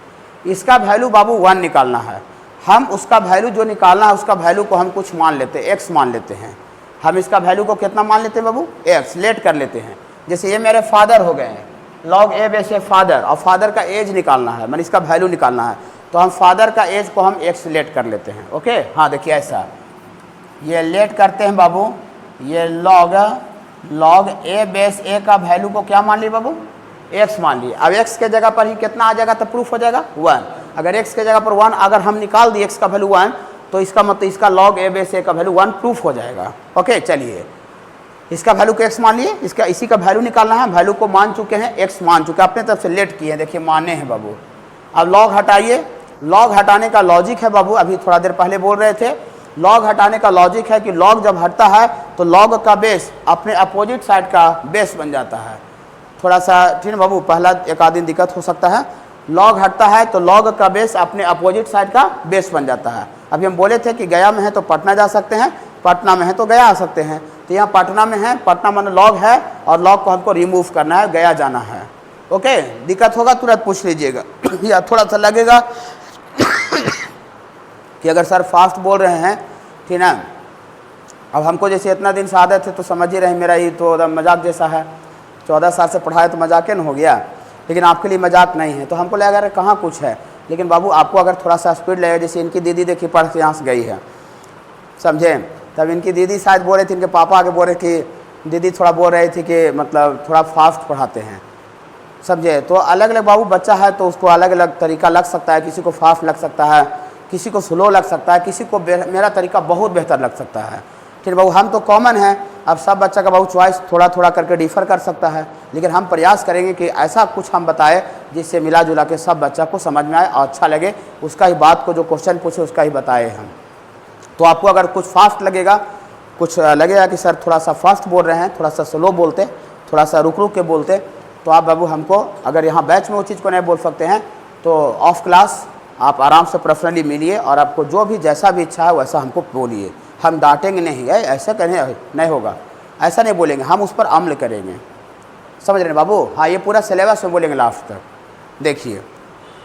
इसका वैल्यू बाबू 1 निकालना है, हम उसका वैल्यू जो निकालना है उसका वैल्यू को हम कुछ मान लेते हैं, x मान लेते हैं। हम इसका वैल्यू को कितना मान लेते हैं बाबू, x लेट कर लेते हैं। जैसे ये मेरे फादर हो गए हैं, लॉग ए बेस है फादर, और फादर का एज निकालना है, मैंने इसका वैल्यू निकालना है, तो हम फादर का एज को हम x लेट कर लेते हैं। ओके, हाँ देखिए ऐसा ये लेट करते हैं बाबू, ये लॉग ए बेस ए का वैल्यू को क्या मान लिए बाबू, x मान लिए। अब x के जगह पर ही कितना आ जाएगा तो प्रूफ हो जाएगा 1। अगर x के जगह पर 1 अगर हम निकाल दिए x का वैल्यू 1 तो इसका मतलब इसका लॉग ए बेस ए का वैल्यू 1 प्रूफ हो जाएगा। ओके चलिए, इसका वैल्यू को x मान लिए, इसका इसी का वैल्यू निकालना है, वैल्यू को मान चुके हैं, x मान चुके हैं, अपने तरफ से लेट किए हैं, देखिए माने हैं बाबू। अब लॉग हटाइए, लॉग हटाने का लॉजिक है बाबू, अभी थोड़ा देर पहले बोल रहे थे, लॉग हटाने का लॉजिक है कि लॉग जब हटता है तो लॉग का बेस अपने अपोजिट साइड का बेस बन जाता है। थोड़ा सा ठीक है बाबू, पहला एक आध दिन दिक्कत हो सकता है, लॉग हटता है तो लॉग का बेस अपने अपोजिट साइड का बेस बन जाता है। अभी हम बोले थे कि गया में है तो पटना जा सकते हैं, पटना में है तो गया आ सकते हैं, तो यहाँ पटना में है, पटना माने लॉग है और लॉग को हमको रिमूव करना है, गया जाना है। ओके, दिक्कत होगा तुरंत पूछ लीजिएगा या थोड़ा सा लगेगा कि अगर सर फास्ट बोल रहे हैं, ठीक ना। अब हमको जैसे इतना दिन से आदत है तो समझ ही रहे, मेरा ये तो मजाक जैसा है, 14 साल से पढ़ाया तो मजाक न हो गया, लेकिन आपके लिए मजाक नहीं है। तो हमको लगा अरे कहाँ कुछ है, लेकिन बाबू आपको अगर थोड़ा सा स्पीड लगेगा, जैसे इनकी दीदी देखिए पढ़ के यहाँ से गई है, समझे, तब इनकी दीदी शायद बोल रही थी, इनके पापा आगे बोल रहे कि दीदी थोड़ा बोल रही थी कि मतलब थोड़ा फास्ट पढ़ाते हैं, समझे। तो अलग अलग बाबू बच्चा है तो उसको अलग अलग तरीका लग सकता है, किसी को फास्ट लग सकता है, किसी को स्लो लग सकता है, किसी को मेरा तरीका बहुत बेहतर लग सकता है, ठीक है बाबू। हम तो कॉमन है, अब सब बच्चा का बाबू चॉइस थोड़ा थोड़ा करके डिफ़र कर सकता है, लेकिन हम प्रयास करेंगे कि ऐसा कुछ हम बताएं जिससे मिला जुला के सब बच्चा को समझ में आए और अच्छा लगे, उसका ही बात को जो क्वेश्चन पूछे उसका ही बताए हम। तो आपको अगर कुछ फास्ट लगेगा, कुछ लगेगा कि सर थोड़ा सा फास्ट बोल रहे हैं, थोड़ा सा स्लो बोलते, थोड़ा सा रुक रुक के बोलते, तो आप बाबू हमको अगर यहाँ बैच में वो चीज़ को नहीं बोल सकते हैं तो ऑफ क्लास आप आराम से पर्सनली मिलिए और आपको जो भी जैसा भी इच्छा है वैसा हमको बोलिए, हम डांटेंगे नहीं, ऐसा कहने नहीं होगा, ऐसा नहीं बोलेंगे, हम उस पर अमल करेंगे, समझ रहे हैं बाबू। हाँ, ये पूरा सिलेबस में बोलेंगे लास्ट तक। देखिए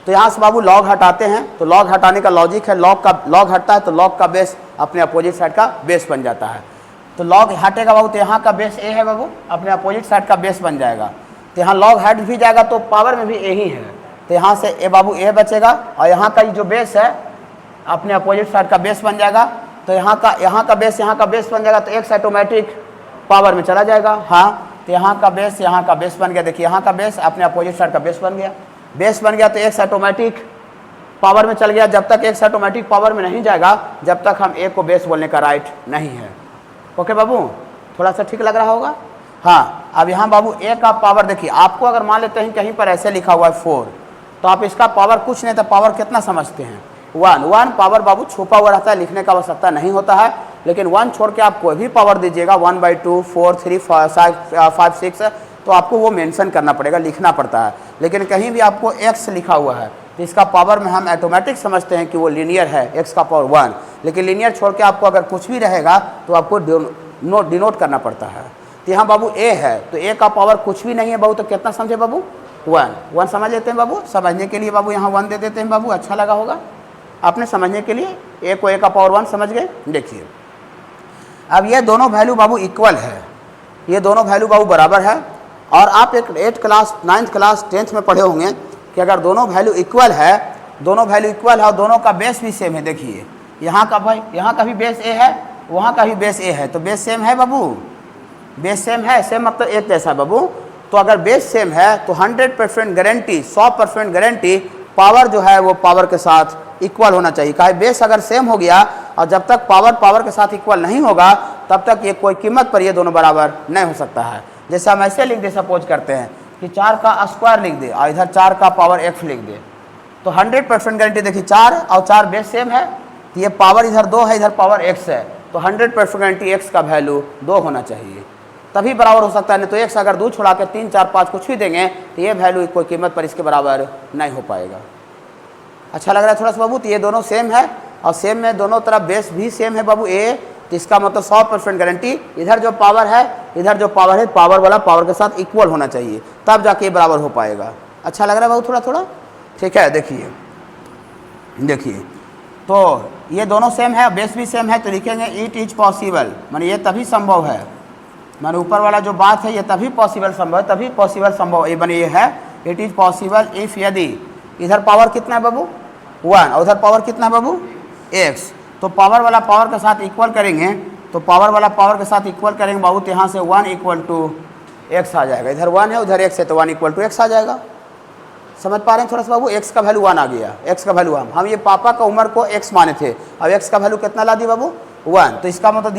तो यहाँ से बाबू लॉग हटाते हैं, तो लॉग हटाने का लॉजिक है, लॉग हटता है तो लॉग का बेस अपने अपोजिट साइड का बेस बन जाता है। तो लॉग हटेगा बाबू, तो यहाँ का बेस ए है बाबू, अपने अपोजिट साइड का बेस बन जाएगा। तो यहाँ लॉग हट भी जाएगा तो पावर में भी ए ही है, तो यहाँ से ए बाबू ए बचेगा, और यहाँ का जो बेस है अपने अपोजिट साइड का बेस बन जाएगा। तो यहाँ का बेस बन जाएगा, तो एक्स ऑटोमेटिक पावर में चला जाएगा। हाँ, तो यहाँ का बेस बन गया। देखिए यहाँ का बेस अपने अपोजिट साइड का बेस बन गया, तो एक्स ऑटोमेटिक पावर में चल गया। जब तक एक्स ऑटोमेटिक पावर में नहीं जाएगा, जब तक हम ए को बेस बोलने का राइट नहीं है। ओके बाबू, थोड़ा सा ठीक लग रहा होगा। हाँ, अब यहाँ बाबू ए का पावर देखिए, आपको अगर मान लेते हैं कहीं पर ऐसे लिखा हुआ है 4, तो आप इसका पावर कुछ नहीं, तो पावर कितना समझते हैं 1 पावर बाबू छुपा हुआ रहता है, लिखने का आवश्यकता नहीं होता है। लेकिन 1 छोड़ के आप कोई भी पावर दीजिएगा 1/2, 4, 3, 5, 6, तो आपको वो मेंशन करना पड़ेगा, लिखना पड़ता है। लेकिन कहीं भी आपको x लिखा हुआ है तो इसका पावर में हम ऑटोमेटिक समझते हैं कि वो लीनियर है, x का पावर 1। लेकिन लीनियर छोड़ के आपको अगर कुछ भी रहेगा तो आपको डिनोट करना पड़ता है। तो यहाँ बाबू a है, तो a का पावर कुछ भी नहीं है बाबू, तो कितना समझे बाबू 1 समझ लेते हैं बाबू। समझने के लिए बाबू यहाँ 1 दे देते हैं बाबू, अच्छा लगा होगा आपने समझने के लिए। a को a का पावर 1 समझ गए। देखिए अब ये दोनों वैल्यू बाबू इक्वल है, ये दोनों वैल्यू बाबू बराबर है। और आप एक 8th class 9th class 10th में पढ़े होंगे कि अगर दोनों वैल्यू इक्वल है और दोनों का बेस भी सेम है। देखिए यहाँ का भी बेस ए है, वहाँ का भी बेस ए है, तो बेस सेम है बाबू, बेस सेम है। सेम मतलब एक जैसा बाबू। तो अगर बेस सेम है तो 100% गारंटी, 100% गारंटी पावर जो है वो पावर के साथ इक्वल होना चाहिए। कहा बेस अगर सेम हो गया और जब तक पावर के साथ इक्वल नहीं होगा तब तक ये कोई कीमत पर ये दोनों बराबर नहीं हो सकता है। जैसे हम ऐसे लिख दे, सपोज करते हैं कि 4 का स्क्वायर लिख दे और इधर 4 का पावर x लिख दे, तो 100% गारंटी। देखिए 4 और 4 बेस सेम है, तो ये पावर इधर 2 है, इधर पावर x है, तो 100% गारंटी x का वैल्यू 2 होना चाहिए, तभी बराबर हो सकता है। नहीं तो x अगर 2 छुड़ा के 3, 4, 5 कुछ भी देंगे तो ये वैल्यू कोई कीमत पर इसके बराबर नहीं हो पाएगा। अच्छा लग रहा है थोड़ा सा बाबू। तो ये दोनों सेम है और सेम में दोनों तरफ बेस भी सेम है बाबू a, तो इसका मतलब 100% गारंटी इधर जो पावर है पावर वाला पावर के साथ इक्वल होना चाहिए, तब जाके बराबर हो पाएगा। अच्छा लग रहा है बाबू थोड़ा थोड़ा, ठीक है। देखिए तो ये दोनों सेम है, बेस भी सेम है, तो लिखेंगे इट इज पॉसिबल, माने ये तभी संभव है, माने ऊपर वाला जो बात है ये तभी पॉसिबल संभव ये बने ये है। इट इज पॉसिबल इफ यदि इधर पावर कितना है बाबू 1 और उधर पावर कितना है बाबू x, तो पावर वाला पावर के साथ इक्वल करेंगे, तो पावर वाला पावर के साथ इक्वल करेंगे बाबू, तो यहाँ से 1 = x आ जाएगा। इधर 1 है उधर x है, तो 1 = x आ जाएगा। समझ पा रहे हैं थोड़ा सा बाबू। x का वैल्यू 1 आ गया, x का वैल्यू हम ये पापा का उम्र को x माने थे, अब x का वैल्यू कितना ला दिया बाबू 1, तो इसका मतलब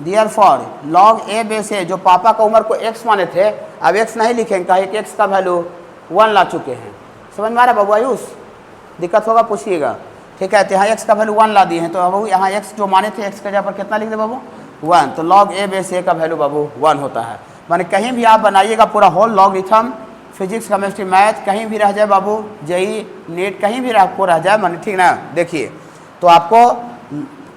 therefore log a base है, जो पापा का उम्र को x माने थे, अब x नहीं लिखेंगे, कहा कि x का वैल्यू 1 ला चुके हैं। समझ में आ रहा है बाबू आयुष, दिक्कत होगा पूछिएगा, ठीक है। तो यहाँ x का वैल्यू 1 ला दिए हैं, तो बाबू यहाँ x जो माने थे x के जगह पर कितना लिख दे बाबू 1, तो लॉग a बेस a का वैल्यू बाबू 1 होता है। माने कहीं भी आप बनाइएगा पूरा whole logarithm, physics chemistry math कहीं भी रह जाए बाबू, जेई नीट कहीं भी आपको रह जाए, माने ठीक ना। देखिए तो आपको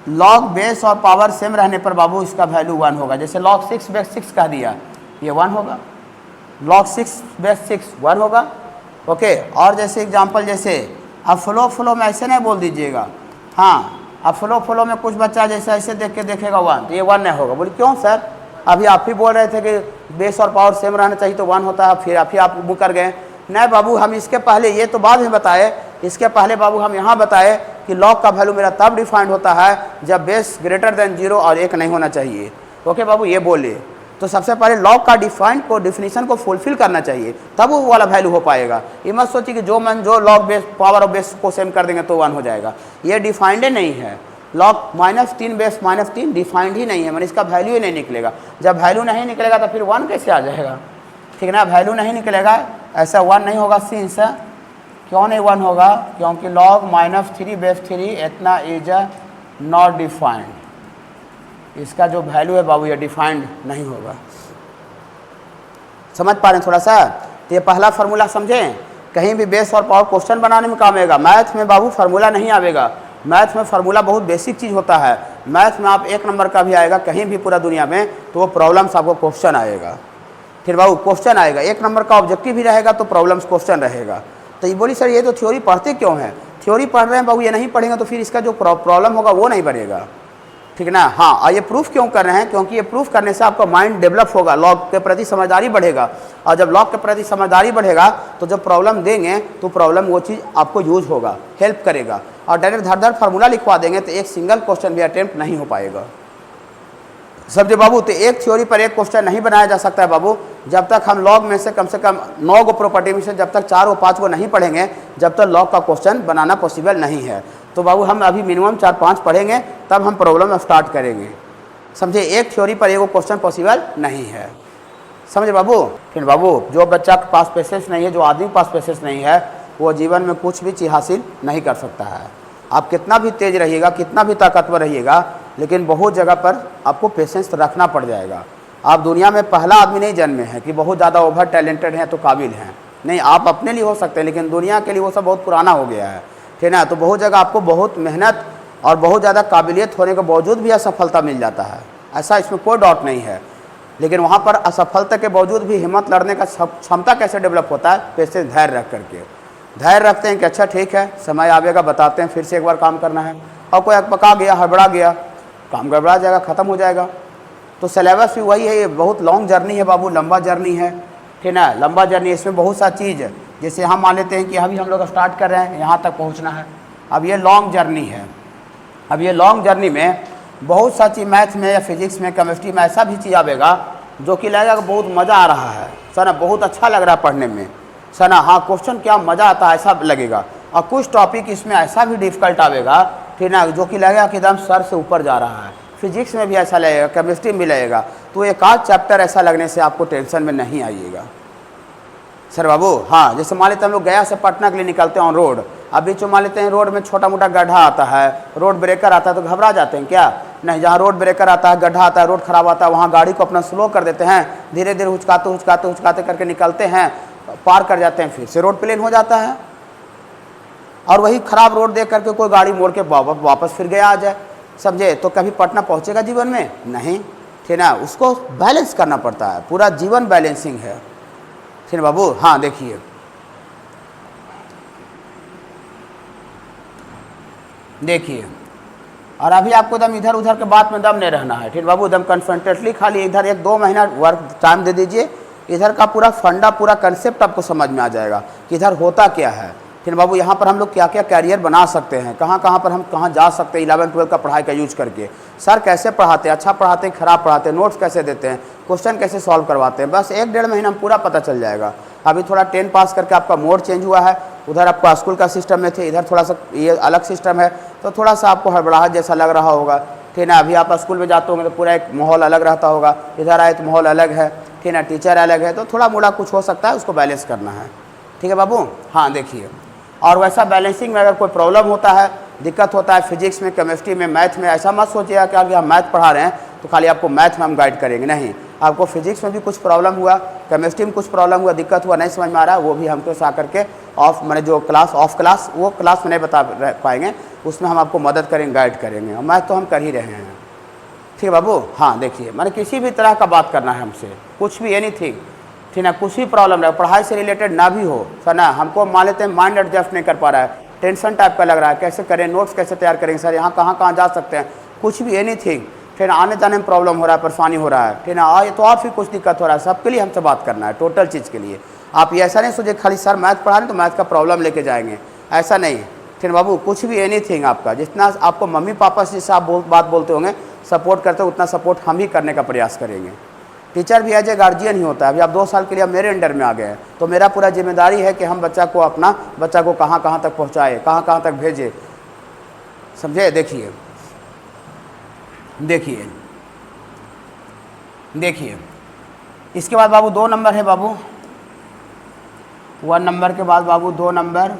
लॉग बेस और पावर सेम रहने पर बाबू इसका वैल्यू 1 होगा। जैसे log 6 बेस 6 कह दिया, ये 1 होगा, log 6 बेस 6 1 होगा। ओके, और जैसे एग्जांपल, जैसे अब फ्लो में ऐसे नहीं बोल दीजिएगा, हाँ अब फ्लो में कुछ बच्चा जैसे ऐसे देख के देखेगा 1, तो ये 1 नहीं होगा। बोले क्यों सर, अभी आप ही बोल रहे थे कि बेस और पावर सेम रहना चाहिए तो 1 होता है, फिर आप बुक कर गए। नहीं बाबू, हम इसके पहले, ये तो बाद में बताए, इसके पहले बाबू हम यहाँ बताए कि लॉग का वैल्यू मेरा तब डिफाइंड होता है जब बेस ग्रेटर देन 0 और 1 नहीं होना चाहिए। ओके बाबू, ये बोलिए। तो सबसे पहले लॉग का डिफिनीशन को फुलफिल करना चाहिए, तब वो वाला वैल्यू हो पाएगा। ये मत सोचिए कि जो लॉग बेस पावर और बेस को सेम कर देंगे तो 1 हो जाएगा, ये डिफाइंड नहीं है। लॉग -3 बेस -3 डिफाइंड ही नहीं है, मैंने इसका वैल्यू ही नहीं निकलेगा। जब वैल्यू नहीं निकलेगा तो फिर 1 कैसे आ जाएगा, ठीक है ना। वैल्यू नहीं निकलेगा, ऐसा 1 नहीं होगा। सिंस क्यों नहीं 1 होगा, क्योंकि log -3 बेस 3 इतना इज नॉट डिफाइंड, इसका जो वैल्यू है बाबू ये डिफाइंड नहीं होगा। समझ पा रहे हैं थोड़ा सा। तो ये पहला फार्मूला समझें, कहीं भी बेस और पावर क्वेश्चन बनाने में काम आएगा। मैथ में बाबू फार्मूला नहीं आएगा, मैथ में फार्मूला बहुत बेसिक चीज़ होता है। मैथ में आप 1 नंबर का भी आएगा कहीं भी पूरा दुनिया में, तो वो प्रॉब्लम्स आपको क्वेश्चन आएगा। फिर बाबू क्वेश्चन आएगा, 1 नंबर का ऑब्जेक्टिव भी रहेगा तो प्रॉब्लम्स क्वेश्चन रहेगा। तो ये बोली सर ये तो थ्योरी पढ़ते क्यों हैं, थ्योरी पढ़ रहे हैं बाबू, ये नहीं पढ़ेंगे तो फिर इसका जो प्रॉब्लम होगा वो नहीं बनेगा। ठीक है ना। हाँ, और ये प्रूफ क्यों कर रहे हैं, क्योंकि ये प्रूफ करने से आपका माइंड डेवलप होगा, लॉग के प्रति समझदारी बढ़ेगा, और जब लॉग के प्रति समझदारी बढ़ेगा तो जब प्रॉब्लम देंगे तो प्रॉब्लम वो चीज़ आपको यूज होगा, हेल्प करेगा। और डायरेक्ट धर धर फार्मूला लिखवा देंगे तो एक सिंगल क्वेश्चन भी अटेम्प्ट नहीं हो पाएगा। समझे बाबू। तो एक थ्योरी पर एक क्वेश्चन नहीं बनाया जा सकता है बाबू, जब तक हम लॉग में से कम 9 गो प्रॉपर्टी में से जब तक 4 और 5 को नहीं पढ़ेंगे, जब तक लॉग का क्वेश्चन बनाना पॉसिबल नहीं है। तो बाबू हम अभी मिनिमम 4-5 पढ़ेंगे, तब हम प्रॉब्लम स्टार्ट करेंगे। समझे, एक थ्योरी पर एक क्वेश्चन पॉसिबल नहीं है। समझे बाबू। फिर बाबू, जो बच्चा के पास पेशेंस नहीं है, जो आदमी के पास पेशेंस नहीं है, वो जीवन में कुछ भी चीज़ हासिल नहीं कर सकता है। आप कितना भी तेज रहिएगा, कितना भी ताकतवर रहिएगा, लेकिन बहुत जगह पर आपको पेशेंस रखना पड़ जाएगा। आप दुनिया में पहला आदमी नहीं जन्मे हैं कि बहुत ज़्यादा ओवर टैलेंटेड हैं तो काबिल हैं। नहीं, आप अपने लिए हो सकते हैं, लेकिन दुनिया के लिए वो सब बहुत पुराना हो गया है, ठीक है ना। तो बहुत जगह आपको बहुत मेहनत और बहुत ज़्यादा काबिलियत होने के बावजूद भी असफलता मिल जाता है, ऐसा इसमें कोई डाउट नहीं है। लेकिन वहाँ पर असफलता के बावजूद भी हिम्मत लड़ने का क्षमता कैसे डेवलप होता है, पेशेंस, धैर्य रख करके। धैर्य रखते हैं कि अच्छा ठीक है, समय आवेगा, बताते हैं, फिर से एक बार काम करना है। और कोई पका गया, हड़बड़ा गया, काम गड़बड़ा जाएगा, ख़त्म हो जाएगा। तो सिलेबस भी वही है, ये बहुत लॉन्ग जर्नी है बाबू, लंबा जर्नी है, ठीक है, लंबा जर्नी। इसमें बहुत सा चीज़ है, जैसे हम मान लेते हैं कि अभी हम लोग स्टार्ट कर रहे हैं, यहाँ तक पहुँचना है। अब ये लॉन्ग जर्नी है। अब ये लॉन्ग जर्नी में बहुत सा चीज़ मैथ में या फिजिक्स में, केमिस्ट्री में ऐसा भी चीज़ आवेगा जो कि लगेगा कि बहुत मज़ा आ रहा है सर ना, बहुत अच्छा लग रहा है पढ़ने में सर ना। हाँ, क्वेश्चन क्या मज़ा आता है ऐसा लगेगा। और कुछ टॉपिक इसमें ऐसा भी डिफ़िकल्ट आवेगा, ठीक ना, जो कि लगेगा कि एकदम सर से ऊपर जा रहा है। फिजिक्स में भी ऐसा लगेगा, केमिस्ट्री में भी लगेगा। तो एक आध चैप्टर ऐसा लगने से आपको टेंशन में नहीं आइएगा सर बाबू। हाँ, जैसे मान लेते हैं हम लोग गया से पटना के लिए निकलते हैं ऑन रोड। अभी जो मान लेते हैं रोड में छोटा मोटा गड्ढा आता है, रोड ब्रेकर आता है, तो घबरा जाते हैं क्या? नहीं, जहाँ रोड ब्रेकर आता है, गड्ढा आता है, रोड खराब आता है, वहाँ गाड़ी को अपना स्लो कर देते हैं, धीरे धीरे हुचकाते करके निकलते हैं, पार कर जाते हैं, फिर से रोड प्लेन हो जाता है। और वही खराब रोड देख करके कोई गाड़ी मोड़ के वापस फिर गया आ जाए, समझे, तो कभी पटना पहुँचेगा जीवन में? नहीं, ठीक ना। उसको बैलेंस करना पड़ता है, पूरा जीवन बैलेंसिंग है, ठीक है बाबू। हाँ, देखिए देखिए, और अभी आपको एकदम इधर उधर के बात में दम नहीं रहना है, ठीक बाबू। एकदम कॉन्सेंट्रेटली खाली इधर 1-2 महीना वर्क टाइम दे दीजिए, इधर का पूरा फंडा, पूरा कंसेप्ट आपको समझ में आ जाएगा कि इधर होता क्या है, ठीक बाबू। यहाँ पर हम लोग क्या क्या कैरियर बना सकते हैं, कहाँ कहाँ पर हम कहाँ जा सकते हैं 11-12 का पढ़ाई का यूज करके। सर कैसे पढ़ाते हैं, अच्छा पढ़ाते हैं, खराब पढ़ाते हैं, नोट्स कैसे देते हैं, क्वेश्चन कैसे सॉल्व करवाते हैं, बस 1-1.5 महीना में पूरा पता चल जाएगा। अभी थोड़ा 10 पास करके आपका मोड चेंज हुआ है, उधर आपका स्कूल का सिस्टम में थे, इधर थोड़ा सा ये अलग सिस्टम है, तो थोड़ा सा आपको हड़बड़ाहट जैसा लग रहा होगा, ठीक ना। अभी आप स्कूल में जाते होंगे तो पूरा एक माहौल अलग रहता होगा, इधर आए तो माहौल अलग है, ठीक ना, टीचर अलग है, तो थोड़ा मोड़ा कुछ हो सकता है, उसको बैलेंस करना है, ठीक है बाबू। हाँ, देखिए, और वैसा बैलेंसिंग में अगर कोई प्रॉब्लम होता है, दिक्कत होता है फिजिक्स में, केमिस्ट्री में, मैथ में, ऐसा मत सोचिएगा कि आगे हम मैथ पढ़ा रहे हैं तो खाली आपको मैथ में हम गाइड करेंगे, नहीं। आपको फिजिक्स में भी कुछ प्रॉब्लम हुआ, केमिस्ट्री में कुछ प्रॉब्लम हुआ, दिक्कत हुआ, नहीं समझ में आ रहा, वो भी हमको सा करके ऑफ मैंने जो क्लास ऑफ क्लास वो क्लास में नहीं बता पाएंगे, उसमें हम आपको मदद करेंगे, गाइड करेंगे। और मैथ तो हम कर ही रहे हैं, ठीक है बाबू। हाँ, देखिए, मैंने किसी भी तरह का बात करना है हमसे, कुछ भी एनीथिंग, ठीक ना, कुछ भी प्रॉब्लम रहे, पढ़ाई से रिलेटेड ना भी हो सर ना, हमको मान लेते हैं माइंड एडजस्ट नहीं कर पा रहा है, टेंशन टाइप का लग रहा है, कैसे करें, नोट्स कैसे तैयार करेंगे सर, यहाँ कहाँ जा सकते हैं, कुछ भी एनीथिंग, ठीक ना, आने जाने में प्रॉब्लम हो रहा है, परेशानी हो रहा है, ठीक ना, तो और फिर कुछ दिक्कत हो रहा है, सबके लिए हमसे बात करना है, टोटल चीज़ के लिए। आप ये ऐसा नहीं सोचिए खाली सर मैथ पढ़ा रहे तो मैथ का प्रॉब्लम लेके जाएंगे, ऐसा नहीं, ठीक है बाबू। कुछ भी एनीथिंग आपका, जितना आपको मम्मी पापा से आप बात बोलते होंगे, सपोर्ट करते हो, उतना सपोर्ट हम ही करने का प्रयास करेंगे। टीचर भी एज ए गार्जियन ही होता है। अभी आप 2 साल के लिए मेरे अंडर में आ गए हैं, तो मेरा पूरा जिम्मेदारी है कि हम बच्चा को कहाँ तक पहुँचाए, कहाँ तक भेजे, समझे। देखिए, इसके बाद बाबू 2 नंबर है बाबू, 1 नंबर के बाद बाबू 2 नंबर,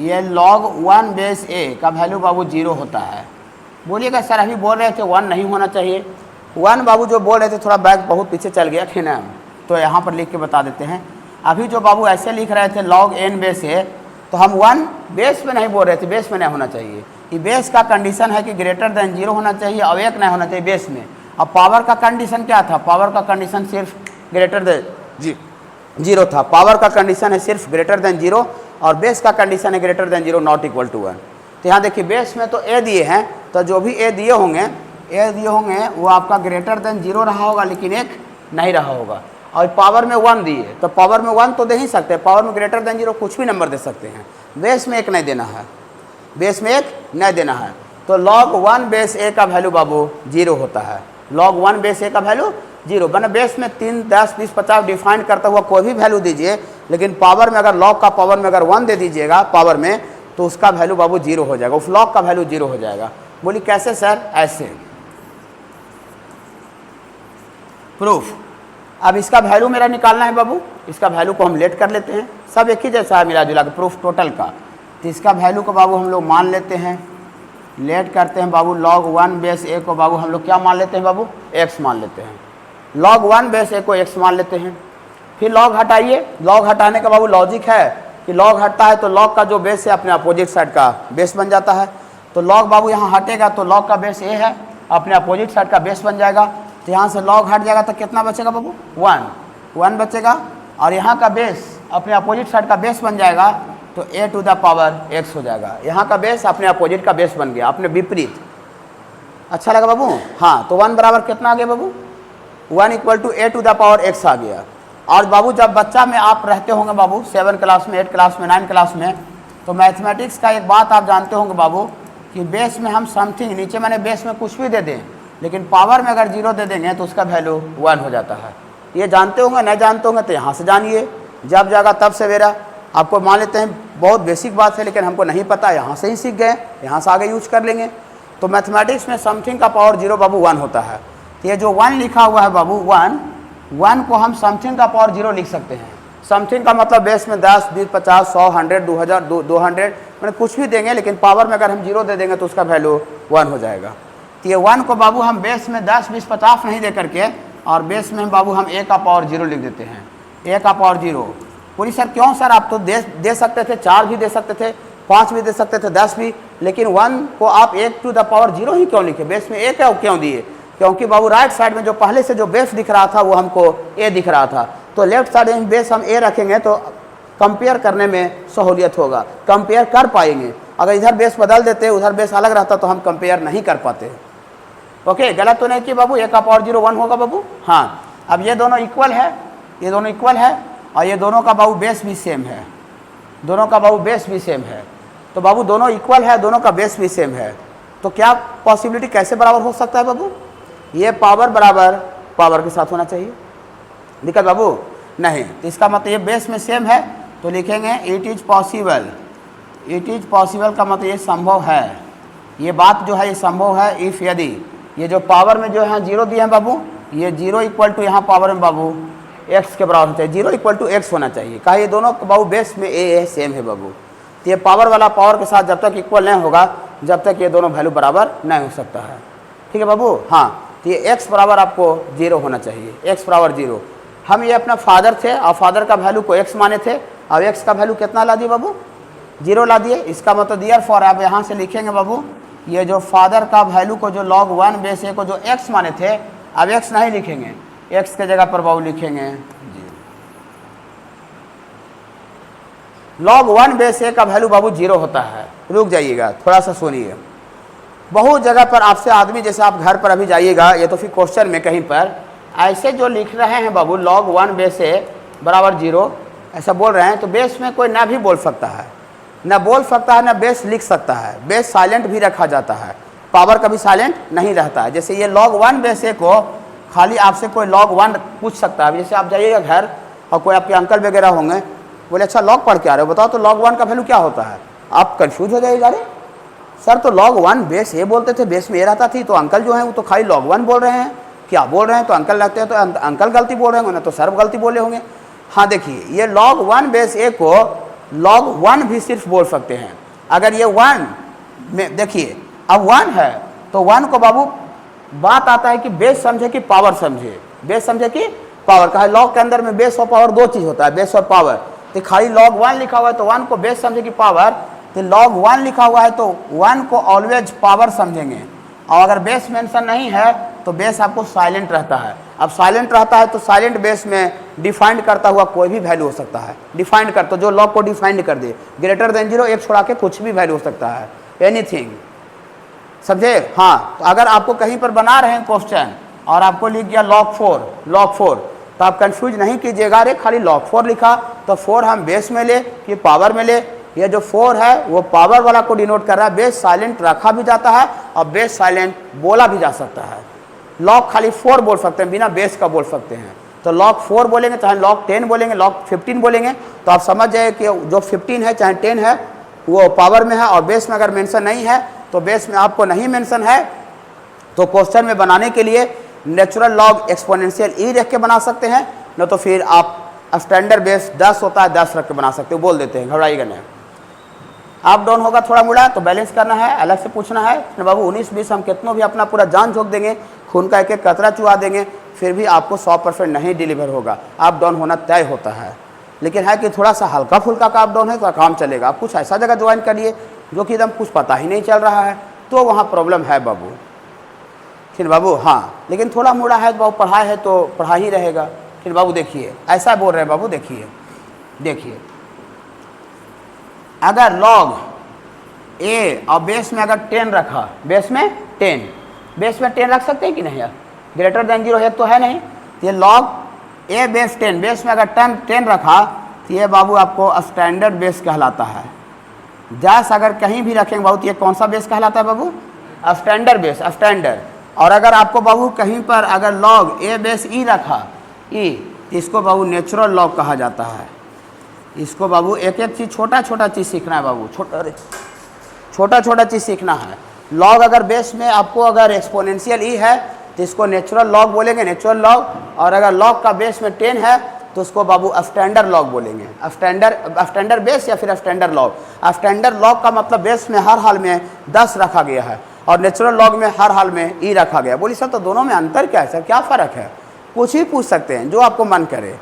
ये log 1 बेस a का वैल्यू बाबू 0 होता है। बोलिएगा सर अभी बोल रहे थे 1 नहीं होना चाहिए। 1 बाबू जो बोल रहे थे, थोड़ा बैग बहुत पीछे चल गया, ठीक ना, तो यहाँ पर लिख के बता देते हैं। अभी जो बाबू ऐसे लिख रहे थे log n बेस a, तो हम 1 बेस में नहीं बोल रहे थे, बेस में नहीं होना चाहिए। ये बेस का कंडीशन है कि ग्रेटर देन 0 होना चाहिए और 1 नहीं होना चाहिए बेस में। अब पावर का कंडीशन क्या था? पावर का कंडीशन सिर्फ ग्रेटर देन 0 था। पावर का कंडीशन है सिर्फ ग्रेटर देन 0 और बेस का कंडीशन है greater than 0 not equal to 1। तो यहाँ देखिए बेस में तो ए दिए हैं, तो जो भी ए दिए होंगे वो आपका ग्रेटर देन 0 रहा होगा, लेकिन 1 नहीं रहा होगा। और पावर में 1 दिए, तो पावर में 1 तो दे ही सकते हैं, पावर में ग्रेटर देन 0 कुछ भी नंबर दे सकते हैं। बेस में 1 नहीं देना है, बेस में 1 नहीं देना है। तो log 1 बेस ए का वैल्यू बाबू 0 होता है। log 1 बेस ए का वैल्यू 0 बना। बेस में 3, 10, 20, 50 डिफाइन करता हुआ कोई भी वैल्यू दीजिए, लेकिन पावर में अगर log का पावर में अगर 1 दे दीजिएगा पावर में, तो उसका वैल्यू बाबू 0 हो जाएगा, उस log का वैल्यू 0 हो जाएगा। बोली कैसे सर? ऐसे प्रूफ। अब इसका वैल्यू मेरा निकालना है बाबू, इसका वैल्यू को हम लेट कर लेते हैं, सब एक ही जैसा है मिला जुला के प्रूफ टोटल का। तो इसका वैल्यू को बाबू हम लोग मान लेते हैं, लेट करते हैं बाबू। log 1 बेस ए को बाबू हम लोग क्या मान लेते हैं बाबू? x मान लेते हैं। log 1 बेस ए को x मान लेते हैं। फिर log हटाइए, log हटाने का बाबू लॉजिक है कि log हटता है तो log का जो बेस है अपने अपोजिट साइड का बेस बन जाता है। तो log बाबू यहाँ हटेगा तो log का बेस a है, अपने अपोजिट साइड का बेस बन जाएगा। तो यहाँ से log हट जाएगा तो कितना बचेगा बाबू? 1 बचेगा। और यहाँ का बेस अपने अपोजिट साइड का बेस बन जाएगा, तो a to the power x हो जाएगा। यहाँ का बेस अपने अपोजिट का बेस बन गया, अपने विपरीत। अच्छा लगा बाबू? हाँ, तो 1 बराबर कितना आ गया बाबू? 1 equal to a to the power x आ गया। और बाबू जब बच्चा में आप रहते होंगे बाबू 7 क्लास में, 8 क्लास में, 9 क्लास में, तो मैथमेटिक्स का एक बात आप जानते होंगे बाबू कि बेस में हम समथिंग, नीचे मैंने बेस में कुछ भी दे दें, लेकिन पावर में अगर 0 दे देंगे तो उसका वैल्यू 1 हो जाता है। ये जानते होंगे, नहीं जानते होंगे तो यहाँ से जानिए, जब जाएगा तब सवेरा। आपको मान लेते हैं बहुत बेसिक बात है, लेकिन हमको नहीं पता, यहाँ से ही सीख गए, यहाँ से आगे यूज कर लेंगे। तो मैथमेटिक्स में समथिंग का पावर 0 बाबू 1 होता है। तो ये जो 1 लिखा हुआ है बाबू 1 को हम समथिंग का पावर 0 लिख सकते हैं। समथिंग का मतलब बेस में 10, 20, 50, 100, 100, 2000, 200 मैंने कुछ भी देंगे, लेकिन पावर में अगर हम 0 दे देंगे तो उसका वैल्यू 1 हो जाएगा। तो ये 1 को बाबू हम बेस में 10, 20, 50 नहीं दे करके, और बेस में बाबू हम a का पावर 0 लिख देते हैं, a का पावर 0। पूरी सर क्यों सर? आप तो दे सकते थे, 4 भी दे सकते थे, 5 भी दे सकते थे, 10 भी, लेकिन 1 को आप 1 टू द पावर 0 ही क्यों लिखे? बेस में 1 क्यों दिए? क्योंकि बाबू राइट साइड में जो पहले से जो बेस दिख रहा था वो हमको a दिख रहा था, तो लेफ्ट साइड में बेस हम a रखेंगे तो कंपेयर करने में सहूलियत होगा, कंपेयर कर पाएंगे। अगर इधर बेस बदल देते, उधर बेस अलग रहता तो हम कंपेयर नहीं कर पाते। ओके, गलत तो नहीं कि बाबू? a का पावर 0 1 होगा बाबू। हाँ, अब ये दोनों इक्वल है, ये दोनों इक्वल है, और ये दोनों का बाबू बेस भी सेम है, दोनों का बाबू बेस भी सेम है। तो बाबू दोनों इक्वल है, दोनों का बेस भी सेम है, तो क्या पॉसिबिलिटी कैसे बराबर हो सकता है बाबू? ये पावर बराबर पावर के साथ होना चाहिए, दिक्कत बाबू नहीं। तो इसका मतलब ये बेस में सेम है, तो लिखेंगे it is possible. It is possible का मतलब ये संभव है, ये बात जो है ये संभव है इफ़ यदि ये जो पावर में जो है 0 दिए हैं बाबू, ये 0 इक्वल टू यहाँ पावर में बाबू x के बराबर होना चाहिए, 0 इक्वल टू x होना चाहिए। कहा ये दोनों बाबू बेस में a सेम है बाबू। तो ये पावर वाला पावर के साथ जब तक इक्वल नहीं होगा, जब तक ये दोनों वैल्यू बराबर नहीं हो सकता है। ठीक है बाबू? हाँ, तो ये x बराबर आपको 0 होना चाहिए, x बराबर 0। हम ये अपना फादर थे और फादर का वैल्यू को x माने थे, अब x का वैल्यू कितना ला दिए बाबू? 0 ला दिए। इसका मतलब दियर फॉर आप यहाँ से लिखेंगे बाबू, ये जो फादर का वैल्यू को जो log 1 बेस ए को जो x माने थे, अब x नहीं लिखेंगे, x के जगह पर बाबू लिखेंगे log 1 बेस ए का वैल्यू बाबू 0 होता है। रुक जाइएगा, थोड़ा सा सुनिए। बहुत जगह पर आपसे आदमी, जैसे आप घर पर अभी जाइएगा, ये तो फिर क्वेश्चन में कहीं पर ऐसे जो लिख रहे हैं बाबू log 1 बेस ए बराबर 0 ऐसा बोल रहे हैं, तो बेस में कोई ना भी बोल सकता है, ना बोल सकता है, ना बेस लिख सकता है। बेस साइलेंट भी रखा जाता है, पावर कभी साइलेंट नहीं रहता है। जैसे ये log 1 बेस ए को खाली आपसे कोई log 1 पूछ सकता है। जैसे आप जाइएगा घर और कोई आपके अंकल वगैरह होंगे, बोले अच्छा log पढ़ के आ रहे हो, बताओ तो log 1 का वैल्यू क्या होता है? आप कंफ्यूज हो जाइएगा, अरे सर तो log 1 बेस ए बोलते थे, बेस में ए रहता थी, तो अंकल जो है वो तो खाली log 1 बोल रहे हैं, क्या बोल रहे हैं? तो अंकल लगते हैं, तो अंकल गलती बोल रहे होंगे ना, तो सर गलती बोले होंगे। हाँ देखिए, ये log 1 बेस ए को log 1 भी सिर्फ बोल सकते हैं। अगर ये 1 में देखिए, अब 1 है तो 1 को बाबू बात आता है कि बेस समझे कि पावर समझे, बेस समझे कि पावर। कहा log के अंदर में बेस और पावर दो चीज़ होता है, बेस और पावर। तो खाली log 1 लिखा हुआ है तो 1 को बेस समझे कि पावर, तो log 1 लिखा हुआ है तो 1 को ऑलवेज पावर समझेंगे। और अगर बेस मेंशन नहीं है तो बेस आपको साइलेंट रहता है। अब साइलेंट रहता है तो साइलेंट बेस में डिफाइंड करता हुआ कोई भी वैल्यू हो सकता है। डिफाइंड कर तो जो log को डिफाइंड कर दे, ग्रेटर देन 0 1 छोड़ा के कुछ भी वैल्यू हो सकता है। एनीथिंग, समझे। हाँ, तो अगर आपको कहीं पर बना रहे हैं क्वेश्चन और आपको लिख गया log 4, तो आप कंफ्यूज नहीं कीजिएगा, अरे खाली log 4 लिखा तो 4 हम बेस में ले कि पावर में ले। ये जो 4 है वो पावर वाला को डिनोट कर रहा है। बेस साइलेंट रखा भी जाता है और बेस साइलेंट बोला भी जा सकता है। log खाली 4 बोल सकते हैं, बिना बेस का बोल सकते हैं। तो log 4 बोलेंगे, चाहे log 10 बोलेंगे, log 15 बोलेंगे, तो आप समझ जाए कि जो 15 है चाहे 10 है वो पावर में है। और बेस में अगर मेंशन नहीं है तो बेस में आपको नहीं मेंशन है तो क्वेश्चन में बनाने के लिए नेचुरल लॉग एक्सपोनेंशियल ई रख के बना सकते हैं, न तो फिर आप स्टैंडर्ड बेस 10 होता है 10 रख के बना सकते हो, बोल देते हैं, घबराइएगा नहीं। अप डाउन होगा थोड़ा मोड़ा तो बैलेंस करना है, अलग से पूछना है। बाबू 19-20 हम कितनों भी अपना पूरा जान झोंक देंगे, खून का एक एक कतरा चुहा देंगे, फिर भी आपको 100% नहीं डिलीवर होगा। अप डाउन होना तय होता है, लेकिन है कि थोड़ा सा हल्का फुल्का का अप डाउन है तो काम चलेगा। आप कुछ ऐसा जगह ज्वाइन करिए जो कि एकदम कुछ पता ही नहीं चल रहा है, तो वहाँ प्रॉब्लम है बाबू, फिर बाबू। हाँ, लेकिन थोड़ा मोड़ा है तो बाबू पढ़ाई है तो पढ़ा ही रहेगा। फिर बाबू देखिए ऐसा बोल रहे हैं बाबू, देखिए अगर लॉग ए और बेस में अगर 10 रखा, बेस में 10 रख सकते हैं कि नहीं, ग्रेटर देन 0 है तो है नहीं। ये लॉग ए बेस 10, बेस में अगर 10 रखा तो ये बाबू आपको स्टैंडर्ड बेस कहलाता है। जैस अगर कहीं भी रखेंगे बाबू तो ये कौन सा बेस कहलाता है बाबू, स्टैंडर्ड बेस, स्टैंडर्ड। और अगर आपको बाबू कहीं पर अगर लॉग ए बेस ई रखा, ई, इसको बाबू नेचुरल लॉग कहा जाता है। इसको बाबू एक एक चीज़ छोटा चीज़ सीखना है बाबू, छोटा चीज़ सीखना है। लॉग अगर बेस में आपको अगर एक्सपोनेंशियल ई है तो इसको नेचुरल लॉग बोलेंगे, नेचुरल लॉग। और अगर लॉग का बेस में 10 है तो उसको बाबू स्टैंडर्ड लॉग बोलेंगे, स्टैंडर्ड बेस या फिर स्टैंडर्ड लॉग। स्टैंडर्ड लॉग का मतलब बेस में हर हाल में 10 रखा गया है और नेचुरल लॉग में हर हाल में ई रखा गया। बोली सर तो दोनों में अंतर क्या है सर, क्या फ़र्क है? कुछ ही पूछ सकते हैं, जो आपको मन करे,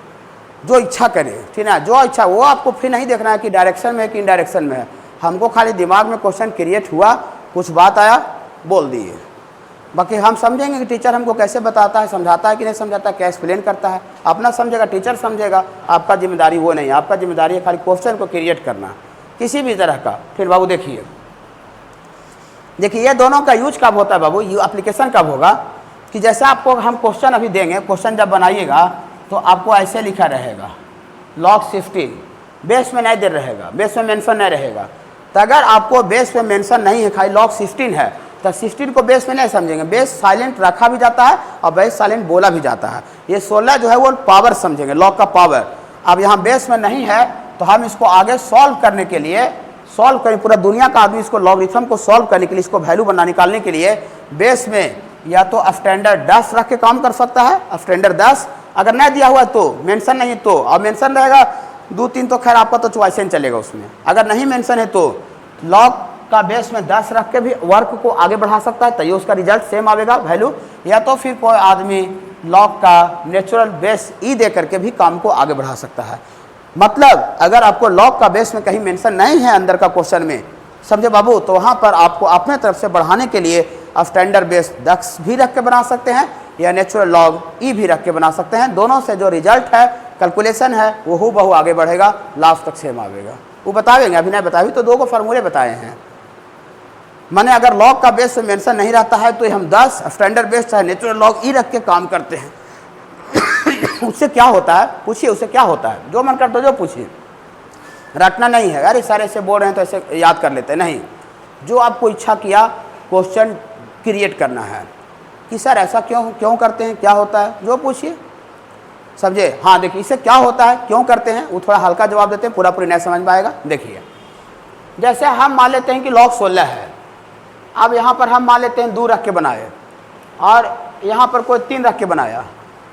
जो इच्छा करे, ठीक है। जो इच्छा वो आपको फिर नहीं देखना है कि डायरेक्शन में है कि इनडायरेक्शन में है। हमको खाली दिमाग में क्वेश्चन क्रिएट हुआ, कुछ बात आया, बोल दिए। बाकी हम समझेंगे कि टीचर हमको कैसे बताता है, समझाता है कि नहीं समझाता, क्या एक्सप्लेन करता है, अपना समझेगा, टीचर समझेगा। आपका जिम्मेदारी वो नहीं, आपका जिम्मेदारी है खाली क्वेश्चन को क्रिएट करना किसी भी तरह का। फिर बाबू देखिए ये दोनों का यूज कब होता है बाबू, ये एप्लीकेशन कब होगा कि जैसे आपको हम क्वेश्चन अभी देंगे, क्वेश्चन जब बनाइएगा तो आपको ऐसे लिखा रहेगा log 16, बेस में नहीं दे रहेगा, बेस में मेंशन नहीं रहेगा। तो अगर आपको बेस में मेंशन नहीं है, खाली log 16 है, तो 16 को बेस में नहीं समझेंगे। बेस साइलेंट रखा भी जाता है और बेस साइलेंट बोला भी जाता है। ये 16 जो है वो पावर समझेंगे, log का पावर। अब यहाँ बेस में नहीं है तो हम इसको आगे सॉल्व करने के लिए, सॉल्व करें, पूरा दुनिया का आदमी इसको लॉगरिथम को सॉल्व करने के लिए, इसको वैल्यू बना निकालने के लिए बेस में या तो स्टैंडर्ड 10 रख के काम कर सकता है, स्टैंडर्ड 10। अगर नहीं दिया हुआ तो, मेंशन नहीं है तो, और मेंशन रहेगा 2-3 तो खैर आपका तो चॉइस चलेगा उसमें। अगर नहीं मेंशन है तो लॉग का बेस में 10 रख के भी वर्क को आगे बढ़ा सकता है, तो ये उसका रिजल्ट सेम आएगा वैल्यू। या तो फिर कोई आदमी लॉग का नेचुरल बेस ई दे करके भी काम को आगे बढ़ा सकता है। मतलब अगर आपको लॉग का बेस में कहीं मेंशन नहीं है अंदर का क्वेश्चन में, समझे बाबू, तो वहाँ पर आपको अपने तरफ से बढ़ाने के लिए स्टैंडर्ड बेस 10 भी रख के बना सकते हैं या नेचुरल लॉग ई भी रख के बना सकते हैं। दोनों से जो रिजल्ट है, कैलकुलेशन है, वो हूबहू आगे बढ़ेगा, लास्ट तक सेम आएगा। वो बताएंगे, अभी नहीं बताए तो 2 फार्मूले बताए हैं। माने अगर लॉग का बेस में मेंशन नहीं रहता है तो हम 10 स्टैंडर्ड बेस चाहे नेचुरल लॉग ई रख के काम करते हैं। उससे क्या होता है पूछिए, उससे क्या होता है, जो मन करता है जो पूछिए, रटना नहीं है। अरे सारे ऐसे बोल रहे हैं तो ऐसे याद कर लेते हैं, नहीं। जो आपको इच्छा किया क्वेश्चन क्रिएट करना है कि सर ऐसा क्यों करते हैं, क्या होता है, जो पूछिए, समझे। हाँ देखिए, इससे क्या होता है, क्यों करते हैं, वो थोड़ा हल्का जवाब देते हैं, पूरा नहीं समझ पाएगा। देखिए जैसे हम मान लेते हैं कि लॉग 16 है। अब यहाँ पर हम मान लेते हैं 2 रख के बनाए और यहाँ पर कोई 3 रख के बनाया,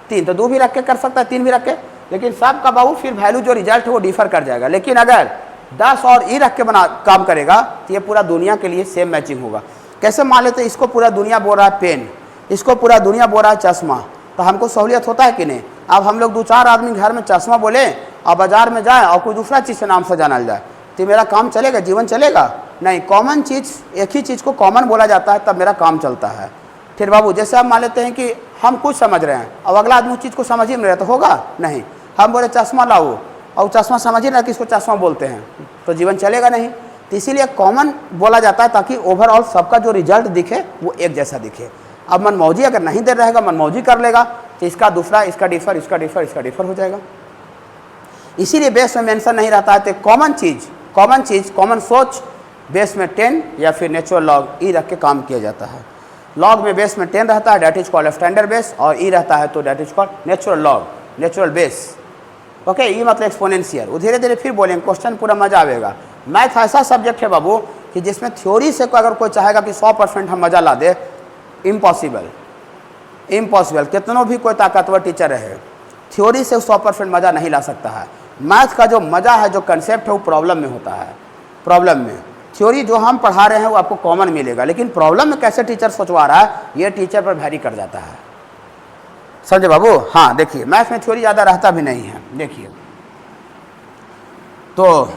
3 तो 2 भी रख के कर सकता है, 3 भी रख के, लेकिन सब का बाबू फिर वैल्यू जो रिजल्ट है वो डिफर कर जाएगा। लेकिन अगर 10 और ई रख के काम करेगा तो ये पूरा दुनिया के लिए सेम मैचिंग होगा। कैसे मान लेते हैं, इसको पूरा दुनिया बोल रहा है पेन, इसको पूरा दुनिया बोल रहा है चश्मा, तो हमको सहूलियत होता है कि नहीं। अब हम लोग 2-4 आदमी घर में चश्मा बोले और बाजार में जाए और कोई दूसरा चीज़ से नाम से जाना जाए, तो मेरा काम चलेगा, जीवन चलेगा नहीं। कॉमन चीज़, एक ही चीज़ को कॉमन बोला जाता है तब मेरा काम चलता है। फिर बाबू जैसे आप मान लेते हैं कि हम कुछ समझ रहे हैं और अगला आदमी उस चीज़ को समझ ही नहीं रहा, तो होगा नहीं। हम बोले चश्मा लाओ और चश्मा समझ ही ना कि इसको चश्मा बोलते हैं, तो जीवन चलेगा नहीं। तो इसीलिए कॉमन बोला जाता है ताकि ओवरऑल सबका जो रिजल्ट दिखे वो एक जैसा दिखे। अब मनमौजी अगर नहीं दे रहेगा, मनमौजी कर लेगा, तो इसका दूसरा, इसका डिफर, इसका डिफर, इसका डिफर हो जाएगा। इसीलिए बेस में मेंशन नहीं रहता है। तो कॉमन चीज़, कॉमन सोच बेस में 10 या फिर नेचुरल लॉग ई रख के काम किया जाता है। लॉग में बेस में 10 रहता है, that is called standard base, और ई रहता है तो that is called natural log, natural base. Okay, e मतलब एक्सपोनेंशियल। वो धीरे धीरे फिर बोलेंगे, क्वेश्चन पूरा मजा आएगा। मैथ ऐसा सब्जेक्ट है बाबू कि जिसमें थ्योरी से अगर कोई चाहेगा कि 100% हम मजा ला दे, इम्पॉसिबल, कितनों भी कोई ताकतवर टीचर रहे, थ्योरी से 100% मज़ा नहीं ला सकता है। मैथ का जो मज़ा है, जो कंसेप्ट है, वो प्रॉब्लम में होता है। प्रॉब्लम में थ्योरी जो हम पढ़ा रहे हैं वो आपको कॉमन मिलेगा, लेकिन प्रॉब्लम में कैसे टीचर सोचवा रहा है, ये टीचर पर वैरी कर जाता है। समझे बाबू? हाँ, देखिए मैथ में थ्योरी ज़्यादा रहता भी नहीं है। देखिए तो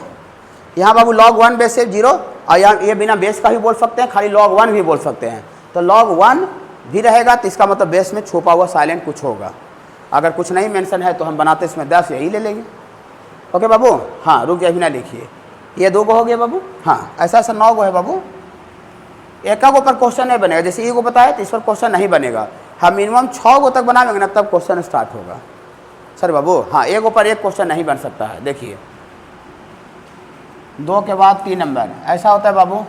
यहाँ बाबू log 1 बेस से 0, और यहाँ ये बिना बेस का भी बोल सकते हैं, खाली log 1 भी बोल सकते हैं। तो log 1 भी रहेगा तो इसका मतलब बेस में छुपा हुआ साइलेंट कुछ होगा। अगर कुछ नहीं मेंशन है तो हम बनाते इसमें 10, यही ले लेंगे। ओके बाबू? हाँ, रुक जाइए, ना लिखिए। ये 2 गो हो गया बाबू। हाँ, ऐसा 9 गो है बाबू। एक का ऊपर क्वेश्चन नहीं बनेगा, जैसे ई को बताया तो इस पर क्वेश्चन नहीं बनेगा। हम मिनिमम 6 गो तक बनाएंगे ना, तब क्वेश्चन स्टार्ट होगा। सर बाबू, हाँ, एक ऊपर एक क्वेश्चन नहीं बन सकता है। देखिए 2 के बाद 3 नंबर ऐसा होता है बाबू।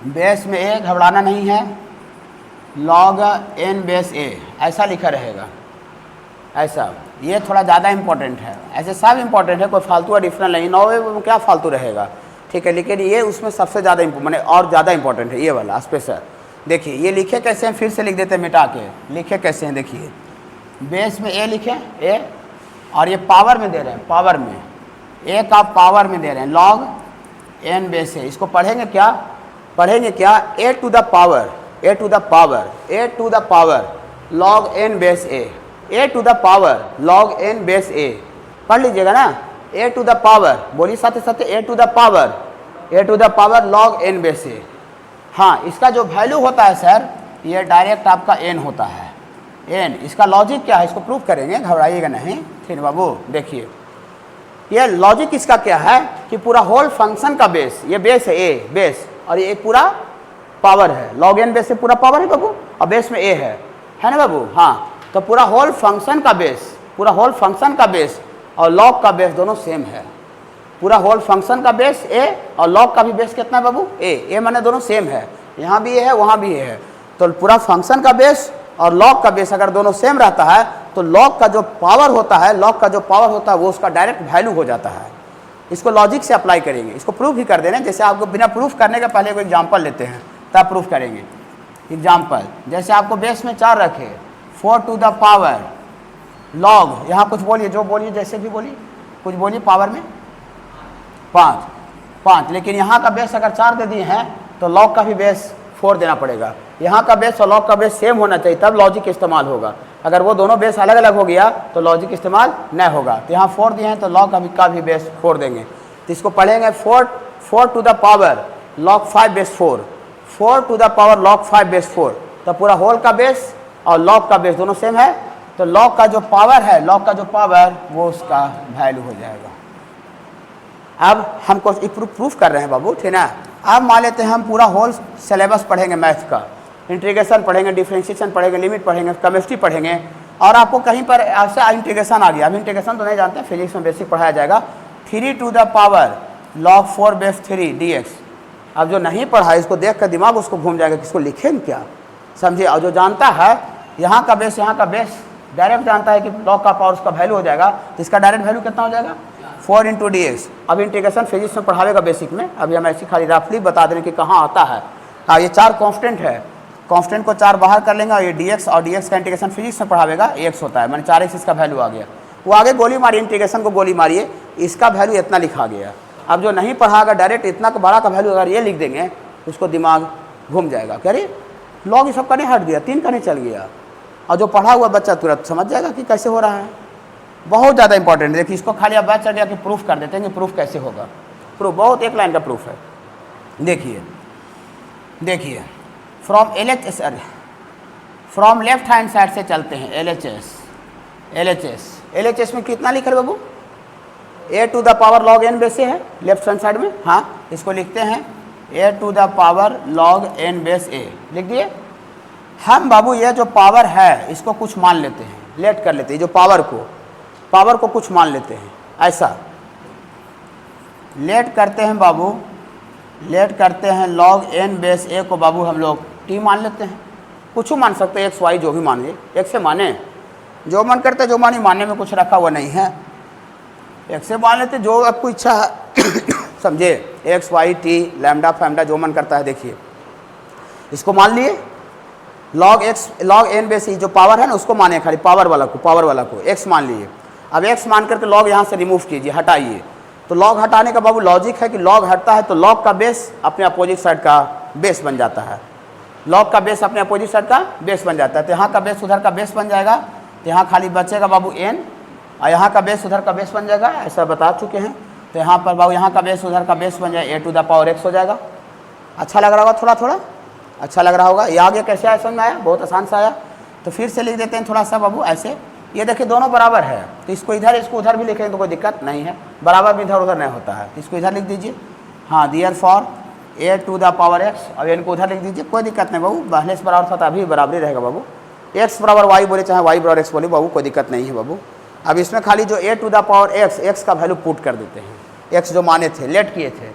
बेस में ए, घबराना नहीं है, log n बेस a ऐसा लिखा रहेगा। ऐसा, ये थोड़ा ज़्यादा इंपॉर्टेंट है। ऐसे सब इंपॉर्टेंट है, कोई फालतू का डिफरेंस नहीं। 9वें में क्या फालतू रहेगा, ठीक है, लेकिन ये उसमें सबसे ज़्यादा मैंने और ज़्यादा इंपॉर्टेंट है ये वाला स्पेशल। देखिए ये लिखे कैसे हैं, फिर से लिख देते हैं मिटा के। लिखे कैसे हैं, देखिए बेस में ए लिखे, ए, और ये पावर में दे रहे हैं, पावर में ए का पावर में दे रहे हैं, log n बेस a। इसको पढ़ेंगे क्या, a to the power log n base a, a to the power log n base a। पढ़ लीजिएगा ना, a टू द पावर, बोलिए साथ साथ, a to the power log n base a। हाँ, इसका जो वैल्यू होता है सर, ये डायरेक्ट आपका n होता है, n। इसका लॉजिक क्या है, इसको प्रूव करेंगे, घबराइएगा नहीं। ठीक बाबू, देखिए ये लॉजिक इसका क्या है कि पूरा होल फंक्शन का बेस, ये बेस है a, बेस, और ये पूरा पावर है, log n बेस से पूरा पावर है बाबू, और बेस में a है ना बाबू? हाँ, तो पूरा होल फंक्शन का बेस और log का बेस दोनों सेम है। पूरा होल फंक्शन का बेस a और log का भी बेस कितना है बाबू? a माने दोनों सेम है, यहाँ भी a है, वहाँ भी a है। तो पूरा फंक्शन का बेस और log का बेस अगर दोनों सेम रहता है तो log का जो पावर होता है वो उसका डायरेक्ट वैल्यू हो जाता है। इसको लॉजिक से अप्लाई करेंगे, इसको प्रूफ भी कर देना। जैसे आपको बिना प्रूफ करने के पहले कोई एग्जांपल लेते हैं, तब प्रूफ करेंगे। एग्जांपल, जैसे आपको बेस में 4 रखे, 4 टू द पावर log, यहाँ कुछ बोलिए, जो बोलिए, जैसे भी बोलिए, कुछ बोलिए, पावर में 5, लेकिन यहाँ का बेस अगर 4 दे दिए हैं तो log का भी बेस 4 देना पड़ेगा। यहाँ का बेस और log का बेस सेम होना चाहिए, तब लॉजिक इस्तेमाल होगा। अगर वो दोनों बेस अलग अलग हो गया तो लॉजिक इस्तेमाल नहीं होगा। तो यहाँ 4 दिए हैं तो log का भी बेस 4 देंगे। तो इसको पढ़ेंगे 4 to the power log 5 base 4, 4 to the power log 5 base 4। तो पूरा होल का बेस और log का बेस दोनों सेम है, तो log का जो पावर वो उसका वैल्यू हो जाएगा। अब हमको प्रूफ कर रहे हैं बाबू, ठीक ना। अब मान लेते हैं हम पूरा होल सिलेबस पढ़ेंगे मैथ का, इंटीग्रेशन पढ़ेंगे, डिफरेंशिएशन पढ़ेंगे, लिमिट पढ़ेंगे, केमिस्ट्री पढ़ेंगे, और आपको कहीं पर ऐसा इंटीग्रेशन आ गया। अब इंटीग्रेशन तो नहीं जानते, फिजिक्स में बेसिक पढ़ाया जाएगा। 3 to the power log 4 base 3 dx। अब जो नहीं पढ़ा है इसको देख कर दिमाग उसको घूम जाएगा, किसको लिखें क्या, समझिए। और जो जानता है यहाँ का बेस डायरेक्ट जानता है कि log का पावर उसका वैल्यू हो जाएगा, तो इसका डायरेक्ट वैल्यू कितना हो जाएगा, 4 इंटू dx। अब इंटीग्रेशन फिजिक्स में पढ़ावेगा बेसिक में, अभी हम ऐसी खाली रफली बता दें कि कहाँ आता है। हाँ, ये 4 कॉन्स्टेंट है, कॉन्स्टेंट को 4 बाहर कर लेंगे, और ये dx और dx का इंटीग्रेशन फिजिक्स में पढ़ावेगा x होता है, मैंने 4x इसका वैल्यू आ गया। वो आगे गोली मारिए, इंटीग्रेशन को गोली मारिए, इसका वैल्यू इतना लिखा गया। अब जो नहीं पढ़ागा डायरेक्ट इतना का बड़ा का वैल्यू अगर ये लिख देंगे, उसको दिमाग घूम जाएगा, कह रही log सब का नहीं हट गया, 3 का नहीं चल गया, और जो पढ़ा हुआ बच्चा तुरंत समझ जाएगा कि कैसे हो रहा है। बहुत ज़्यादा इंपॉर्टेंट है। देखिए इसको खाली आप बैठ चढ़ जाके प्रूफ कर देते हैं कि प्रूफ कैसे होगा। प्रूफ बहुत एक लाइन का प्रूफ है। देखिए फ्रॉम लेफ्ट हैंड साइड से चलते हैं, LHS में कितना लिखा है बाबू, a to the power log n base है लेफ्ट हैंड साइड में। हाँ, इसको लिखते हैं a to the power log n base a, लिख दिए। हम बाबू ये जो पावर है इसको कुछ मान लेते हैं, लेट कर लेते हैं, जो पावर को कुछ मान लेते हैं, ऐसा लेट करते हैं बाबू, लेट करते हैं log n बेस a को बाबू हम लोग t मान लेते हैं। कुछ मान सकते हैं, x y जो भी माने, एक से माने, जो मन करते जो मानी, मानने में कुछ रखा हुआ नहीं है, एक से मान लेते जो आपको इच्छा है समझे, एक्स वाई टी लैम्डा फैम्डा जो मन करता है। देखिए इसको मान लिए log n बेस जो पावर है ना उसको माने, खाली पावर वाला को x मान लिए। अब x मान करके log यहाँ से रिमूव कीजिए, हटाइए। तो log हटाने का बाबू लॉजिक है कि log हटता है तो log का बेस अपने अपोजिट साइड का बेस बन जाता है, log का बेस अपने अपोजिट साइड का बेस बन जाता है। तो यहाँ का बेस उधर का बेस बन जाएगा, तो यहाँ खाली बचेगा बाबू n, और यहाँ का बेस उधर का बेस बन जाएगा, ऐसा बता चुके हैं। तो यहाँ पर बाबू यहाँ का बेस उधर का बेस बन जाए a to the power x हो जाएगा। अच्छा लग रहा होगा, थोड़ा थोड़ा अच्छा लग रहा होगा। ये आगे कैसे आया, समझ में आया, बहुत आसान सा आया। तो फिर से लिख देते हैं थोड़ा सा बाबू ऐसे, ये देखिए दोनों बराबर है, तो इसको इधर इसको उधर भी लिखेंगे तो कोई दिक्कत नहीं है, बराबर भी इधर उधर नहीं होता है। इसको इधर लिख दीजिए, हाँ, therefore a to the power x, और इनको उधर लिख दीजिए, कोई दिक्कत नहीं बाबू, पहले से बराबर था तो अभी बराबरी रहेगा बाबू। x बराबर y बोले चाहे y बराबर x बोले बाबू, कोई दिक्कत नहीं है बाबू। अब इसमें खाली जो a to the power x का वैल्यू पुट कर देते हैं, x जो माने थे, लेट किए थे,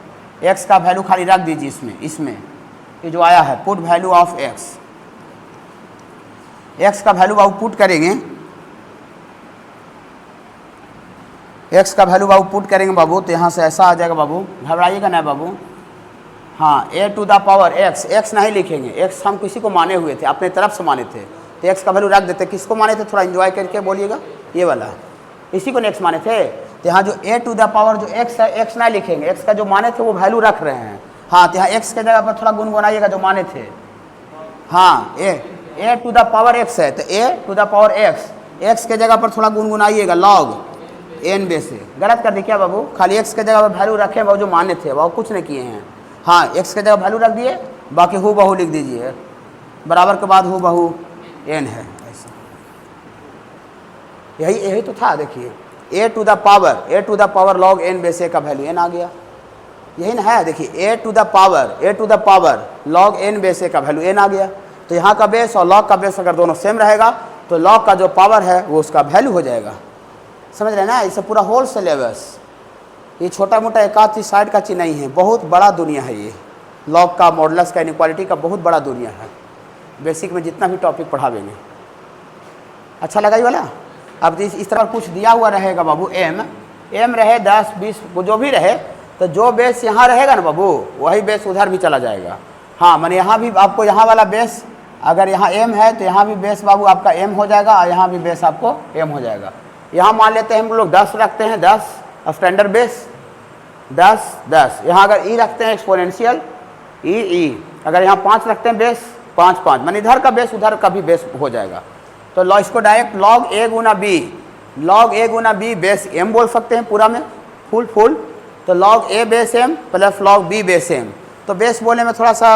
x का वैल्यू खाली रख दीजिए इसमें ये जो आया है, पुट वैल्यू ऑफ x का वैल्यू बाबू पुट करेंगे, x का वैल्यू बाबू पुट करेंगे बाबू, तो यहाँ से ऐसा आ जाएगा बाबू, घबराइएगा ना बाबू। हाँ, a to the power x नहीं लिखेंगे, x हम किसी को माने हुए थे, अपने तरफ से माने थे, तो x का वैल्यू रख देते। किसको माने थे, थोड़ा एंजॉय करके बोलिएगा, ये वाला इसी को x माने थे। तो यहाँ जो a टू द पावर जो x है, x नहीं लिखेंगे, x का जो माने थे वो वैल्यू रख रहे हैं। हाँ, तो यहाँ x के जगह पर थोड़ा गुनगुनाइएगा जो माने थे। हाँ, a to the power x है, तो a to the power x के जगह पर थोड़ा गुनगुनाइएगा log n बेस से। गलत कर दी क्या बाबू, खाली x के जगह पर वैल्यू रखे बाबू, जो माने थे वो कुछ नहीं किए हैं। हाँ, x के जगह वैल्यू रख दिए, बाकी हु बहू लिख दीजिए, बराबर के बाद हु बहू n है, ऐसा यही तो था। देखिए a to the power log n base a का वैल्यू n आ गया, यही ना है। देखिए a to the power log n base a का वैल्यू n आ गया। तो यहाँ का बेस और log का बेस अगर दोनों सेम रहेगा तो log का जो पावर है वो उसका वैल्यू हो जाएगा, समझ रहे हैं ना। इसे पूरा होल सिलेबस, ये छोटा मोटा एक आध साइड का चीज़ नहीं है, बहुत बड़ा दुनिया है ये। लॉग का, मॉडुलस का, इनइक्वालिटी का बहुत बड़ा दुनिया है, बेसिक में जितना भी टॉपिक पढ़ावेंगे। अच्छा लगा ये वाला। अब इस तरह कुछ दिया हुआ रहेगा बाबू, एम रहे 10 20 जो भी रहे, तो जो बेस यहाँ रहेगा ना बाबू, वही बेस उधर भी चला जाएगा। हाँ, मैंने यहाँ भी आपको यहाँ वाला बेस, अगर यहाँ एम है तो यहाँ भी बेस बाबू आपका एम हो जाएगा, और यहाँ भी बेस आपको एम हो जाएगा। यहाँ मान लेते हैं हम लोग 10 रखते हैं, 10 स्टैंडर्ड बेस 10। यहाँ अगर ई रखते हैं एक्सपोनेंशियल ई, अगर यहाँ 5 रखते हैं बेस 5 मैंने इधर का बेस उधर का भी बेस हो जाएगा। तो इसको डायरेक्ट log a गुना b बेस m बोल सकते हैं पूरा में, फुल। तो log a base m plus log b base m। तो बेस बोले में थोड़ा सा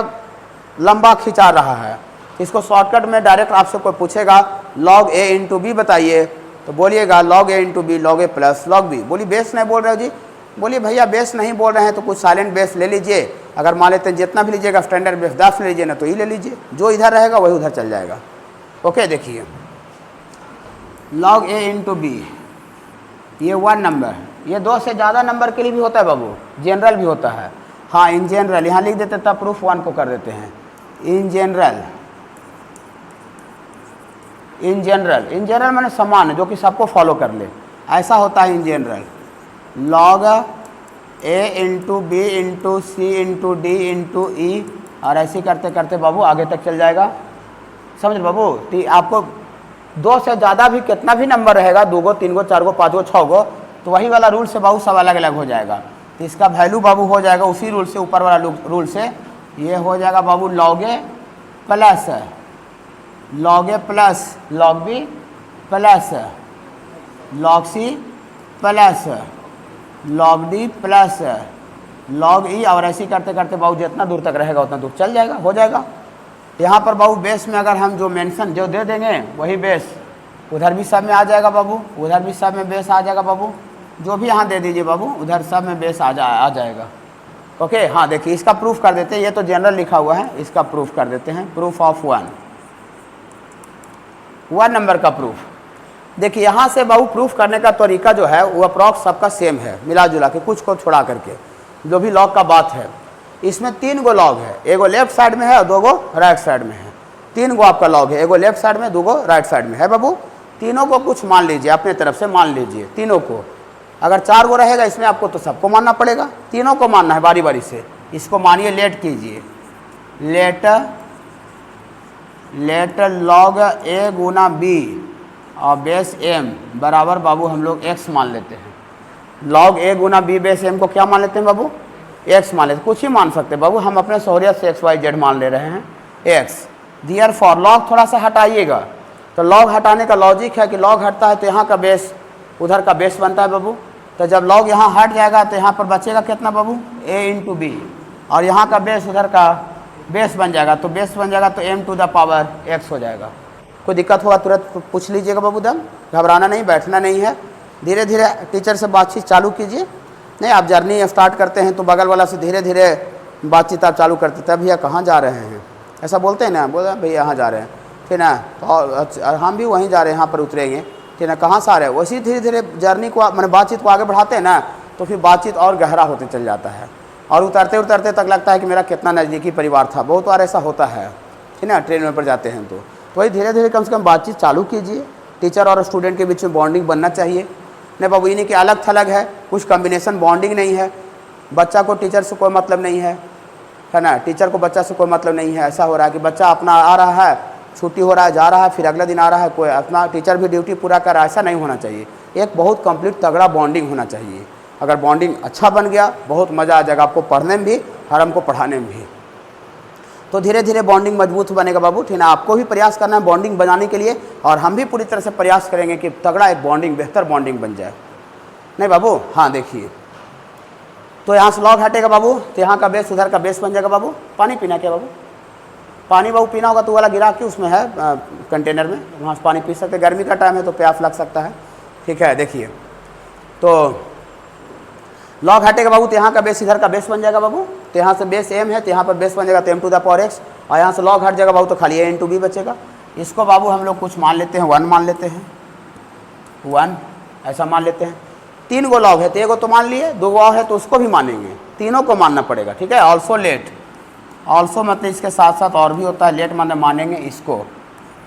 लंबा खिंचा रहा है, इसको शॉर्टकट में डायरेक्ट आपसे कोई पूछेगा log a इंटू बी बताइए, तो बोलिएगा log a into B, log a plus log b। बोलिए बेस नहीं बोल रहे हो जी, बोलिए भैया बेस नहीं बोल रहे हैं तो कुछ साइलेंट बेस ले लीजिए। अगर मान लेते हैं जितना भी लीजिएगा स्टैंडर्ड बेस 10 ले लीजिए ना, तो ये ले लीजिए, जो इधर रहेगा वही उधर चल जाएगा। ओके, देखिए log a इंटू बी, ये 1 नंबर, ये 2 से ज़्यादा नंबर के लिए भी होता है बाबू, जनरल भी होता है। हाँ, इन जनरल यहाँ लिख देते तब प्रूफ 1 को कर देते हैं। इन जनरल मैंने समान जो कि सबको फॉलो कर ले, ऐसा होता है in general. log a into B into C into D into E, और ऐसे करते करते बाबू आगे तक चल जाएगा, समझ बाबू। आपको 2 से ज़्यादा भी कितना भी नंबर रहेगा, 2 गो 3 गो 4 गो 5 गो 6 गो, तो वही वाला रूल से बाबू सब अलग अलग हो जाएगा। तो इसका वैल्यू बाबू हो जाएगा उसी रूल से, ऊपर वाला रूल से। ये हो जाएगा बाबू log a plus log b plus log c plus log d plus log e, और ऐसे करते करते बाबू जितना दूर तक रहेगा उतना दूर चल जाएगा, हो जाएगा। यहाँ पर बाबू बेस में अगर हम जो मेंशन जो दे देंगे वही बेस उधर भी सब में आ जाएगा बाबू, उधर भी सब में बेस आ जाएगा बाबू, जो भी यहाँ दे दीजिए बाबू उधर सब में बेस आ जाएगा। ओके हाँ देखिए इसका प्रूफ कर देते हैं, ये तो जनरल लिखा हुआ है, इसका प्रूफ कर देते हैं। प्रूफ ऑफ 1 नंबर का प्रूफ। देखिए यहाँ से बाबू प्रूफ करने का तरीका जो है वो अप्रॉक्स सबका सेम है, मिला जुला के कुछ को छोड़ा करके जो भी लॉग का बात है। इसमें 3 गो लॉग है, एगो लेफ्ट साइड में है और 2 गो राइट साइड में है। 3 गो आपका लॉग है, एगो लेफ्ट साइड में 2 गो राइट साइड में है बाबू। तीनों को कुछ मान लीजिए, अपने तरफ से मान लीजिए तीनों को। अगर 4 गो रहेगा इसमें आपको तो सबको मानना पड़ेगा, तीनों को मानना है बारी बारी से। इसको मानिए लेट कीजिए, लेट लॉग ए गुना बी और बेस एम बराबर बाबू हम लोग एक्स मान लेते हैं। लॉग ए गुना बी बेस एम को क्या मान लेते हैं बाबू? एक्स मान लेते हैं। कुछ ही मान सकते हैं बाबू, हम अपने सहूलियत से एक्स वाई जेड मान ले रहे हैं एक्स। दियर फॉर लॉग थोड़ा सा हटाइएगा, तो लॉग हटाने का लॉजिक है कि लॉग हटता है तो यहाँ का बेस उधर का बेस बनता है बाबू। तो जब लॉग यहाँ हट जाएगा तो यहाँ पर बचेगा कितना बाबू? a इंटू बी, और यहाँ का बेस उधर का बेस बन जाएगा, तो बेस बन जाएगा तो m to the power x हो जाएगा। कोई दिक्कत होगा तुरंत पूछ लीजिएगा बाबू, दम घबराना नहीं, बैठना नहीं है। धीरे धीरे टीचर से बातचीत चालू कीजिए। नहीं आप जर्नी स्टार्ट करते हैं तो बगल वाला से धीरे धीरे बातचीत आप चालू करते थे, भैया कहाँ जा रहे हैं ऐसा बोलते हैं ना, बोला भैया यहाँ जा रहे हैं, ठीक ना, तो हम भी वहीं जा रहे हैं, यहाँ पर उतरेंगे, ठीक ना, कहाँ से आ रहे हैं। वैसे धीरे धीरे जर्नी को मैंने बातचीत को आगे बढ़ाते हैं ना, तो फिर बातचीत और गहरा होते चल जाता है, और उतरते उतरते तक लगता है कि मेरा कितना नज़दीकी परिवार था। बहुत बार ऐसा होता है, ठीक ना, ट्रेन में पर जाते हैं तो वही धीरे धीरे कम से कम बातचीत चालू कीजिए। टीचर और स्टूडेंट के बीच में बॉन्डिंग बनना चाहिए। नहीं बाबू इन्हीं के अलग थलग है, कुछ कम्बिनेशन बॉन्डिंग नहीं है। बच्चा को टीचर से कोई मतलब नहीं है ना, टीचर को बच्चा से कोई मतलब नहीं है। ऐसा हो रहा है कि बच्चा अपना आ रहा है, छुट्टी हो रहा है, जा रहा है, फिर अगला दिन आ रहा है, कोई अपना टीचर भी ड्यूटी पूरा कर रहा है। ऐसा नहीं होना चाहिए, एक बहुत कंप्लीट तगड़ा बॉन्डिंग होना चाहिए। अगर बॉन्डिंग अच्छा बन गया बहुत मज़ा आ जाएगा आपको पढ़ने में भी और हमको पढ़ाने में भी। तो धीरे धीरे बॉन्डिंग मजबूत बनेगा बाबू, ठीक ना। आपको भी प्रयास करना है बॉन्डिंग बनाने के लिए, और हम भी पूरी तरह से प्रयास करेंगे कि तगड़ा एक बॉन्डिंग, बेहतर बॉन्डिंग बन जाए। नहीं बाबू हाँ देखिए, तो यहाँ से लॉग हटेगा बाबू, तो यहाँ का बेस उधर का बेस बन जाएगा बाबू। पानी पीना क्या बाबू? पानी बाबू पीना होगा तो वाला गिरा के उसमें है कंटेनर में, वहाँ से पानी पी सकते। गर्मी का टाइम है तो प्यास लग सकता है, ठीक है। देखिए तो लॉग हटेगा बाबू, तो यहाँ का बेस इधर का बेस बन जाएगा बाबू। तो यहाँ से बेस m है तो यहाँ पर बेस बन जाएगा तो m to the power x, और यहाँ से लॉग हट जाएगा बाबू तो खाली a इंटू बी बचेगा। इसको बाबू हम लोग कुछ मान लेते हैं, 1 मान लेते हैं, 1 ऐसा मान लेते हैं। 3 गो लॉग है तो एगो तो मान लिए, 2 गो और है तो उसको भी मानेंगे, तीनों को मानना पड़ेगा, ठीक है। ऑल्सो लेट, ऑल्सो मतलब इसके साथ साथ और भी होता है, लेट मतलब मानेंगे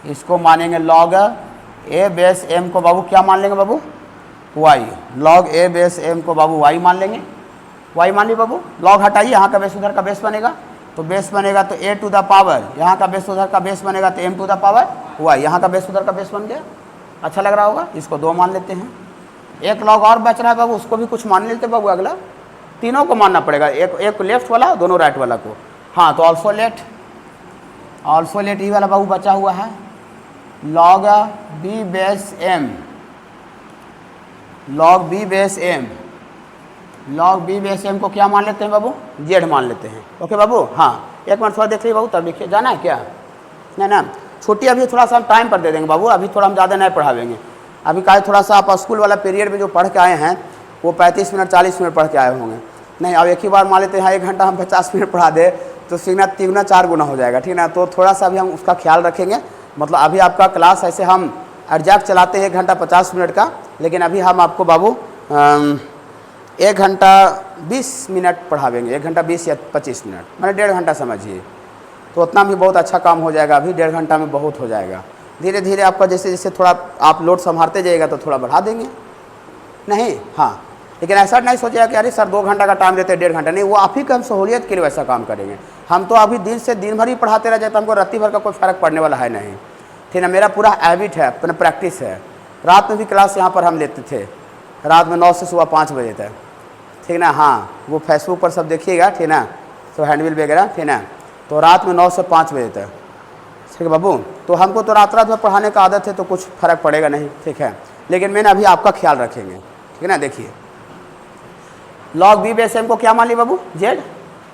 इसको मानेंगे लॉग a बेस m को बाबू क्या मान लेंगे बाबू? y। Log a base m को बाबू y मान लेंगे, y मान ली बाबू। लॉग हटाइए, यहाँ का बेस उधर का बेस बनेगा, तो बेस बनेगा तो a टू द पावर, यहाँ का बेस उधर का बेस बनेगा तो m to the power y, यहाँ का बेस उधर का बेस बन गया। अच्छा लग रहा होगा। इसको 2 मान लेते हैं। एक लॉग और बच रहा है बाबू, उसको भी कुछ मान लेते हैं बाबू। अगला तीनों को मानना पड़ेगा, एक लेफ्ट वाला दोनों राइट वाला को। हाँ तो ऑल्सो लेट ये वाला बाबू बचा हुआ है, log b base m, log b base m, log b base m को क्या मान लेते हैं बाबू? जेड मान लेते हैं। ओके बाबू हाँ, एक मिनट थोड़ा देख लीजिए बाबू, तब लिखिए। जाना है क्या? नहीं ना, छुट्टी अभी थोड़ा सा हम टाइम पर दे देंगे बाबू, अभी थोड़ा हम ज़्यादा नहीं पढ़ावेंगे। अभी का थोड़ा सा आप स्कूल वाला पीरियड में जो पढ़ के आए हैं वो 35 मिनट 40 मिनट पढ़ के आए होंगे। नहीं अब एक ही बार मान लेते हैं 1 घंटा हम 50 मिनट पढ़ा दे तो सीखना 3 4 गुना हो जाएगा, ठीक ना। तो थोड़ा सा भी हम उसका ख्याल रखेंगे। मतलब अभी आपका क्लास ऐसे हम एडजस्ट चलाते हैं 1 घंटा 50 मिनट का, लेकिन अभी हम आपको बाबू 1 घंटा 20 मिनट पढ़ावेंगे, 1 घंटा 20 या 25 मिनट, मैंने 1.5 घंटा समझिए। तो उतना भी बहुत अच्छा काम हो जाएगा, अभी 1.5 घंटा में बहुत हो जाएगा। धीरे धीरे आपका जैसे जैसे थोड़ा आप लोड संभालते जाइएगा तो थोड़ा बढ़ा देंगे। नहीं हाँ, लेकिन ऐसा नहीं सोचिएगा कि अरे सर 2 घंटा का टाइम देते हैं 1.5 घंटा, नहीं, वो आप ही का हम सहूलियत के लिए वैसा काम करेंगे। हम तो अभी दिन से दिन भर ही पढ़ाते रह जाते, हमको रात्रि भर का कोई फ़र्क पड़ने वाला है नहीं, ठीक ना। मेरा पूरा हैबिट है, अपना प्रैक्टिस है। रात में भी क्लास यहाँ पर हम लेते थे, रात में 9 से सुबह 5 बजे तक, ठीक ना। हाँ वो फेसबुक पर सब देखिएगा, ठीक ना, तो हैंडबिल वगैरह, ठीक ना। तो रात में 9 से 5 बजे तक, ठीक है बाबू। तो हमको तो रात भर पढ़ाने का आदत है तो कुछ फ़र्क पड़ेगा नहीं, ठीक है। लेकिन मैंने अभी आपका ख्याल रखेंगे, ठीक है ना। देखिए लॉग b बेस m को क्या मान ली बाबू? जेड।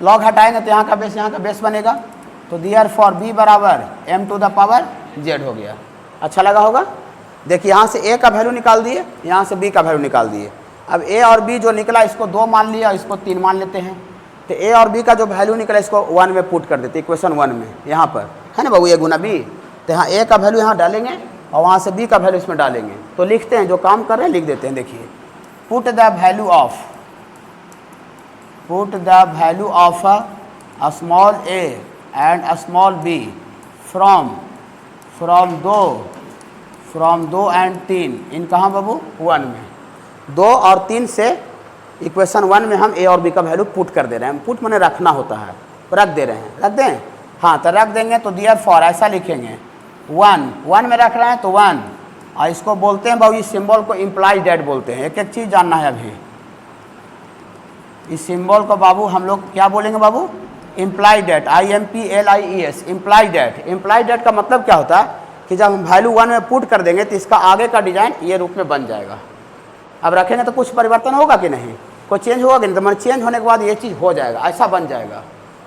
लॉग हटाएंगे तो यहाँ का बेस बनेगा, तो दियर फॉर b बराबर m to the power z हो गया। अच्छा लगा होगा। देखिए यहाँ से a का वैल्यू निकाल दिए, यहाँ से b का वैल्यू निकाल दिए। अब a और b जो निकला इसको 2 मान लिया, इसको 3 मान लेते हैं। तो ए और बी का जो वैल्यू निकला इसको 1 में पुट कर देते, इक्वेशन 1 में यहाँ पर है ना बाबू, ए गुना बी। तो यहाँ ए का वैल्यू यहाँ डालेंगे और वहाँ से बी का वैल्यू इसमें डालेंगे। तो लिखते हैं, जो काम कर रहे हैं लिख देते हैं। देखिए, put the value of a small A and a small B from 2 and 3 in कहाँ बाबू, 1 में। 2 और 3 से इक्वेशन 1 में हम ए और बी का वैल्यू पुट कर दे रहे हैं। पुट मैंने रखना होता है, रख दे रहे हैं, रख दें। हाँ, तो रख देंगे तो देयरफॉर ऐसा लिखेंगे 1 में रख रहे हैं तो 1, और इसको बोलते हैं बाबू, इस सिंबल को इम्प्लाइड डेट बोलते हैं। एक एक चीज़ जानना है अभी। इस सिंबल को बाबू हम लोग क्या बोलेंगे बाबू, implies that, IMPLIES, implies that. Implies that का मतलब क्या होता है कि जब हम वैल्यू 1 में पुट कर देंगे तो इसका आगे का डिजाइन ये रूप में बन जाएगा। अब रखेंगे तो कुछ परिवर्तन होगा कि नहीं, कोई चेंज होगा कि नहीं, तो मैंने चेंज होने के बाद ये चीज़ हो जाएगा, ऐसा बन जाएगा।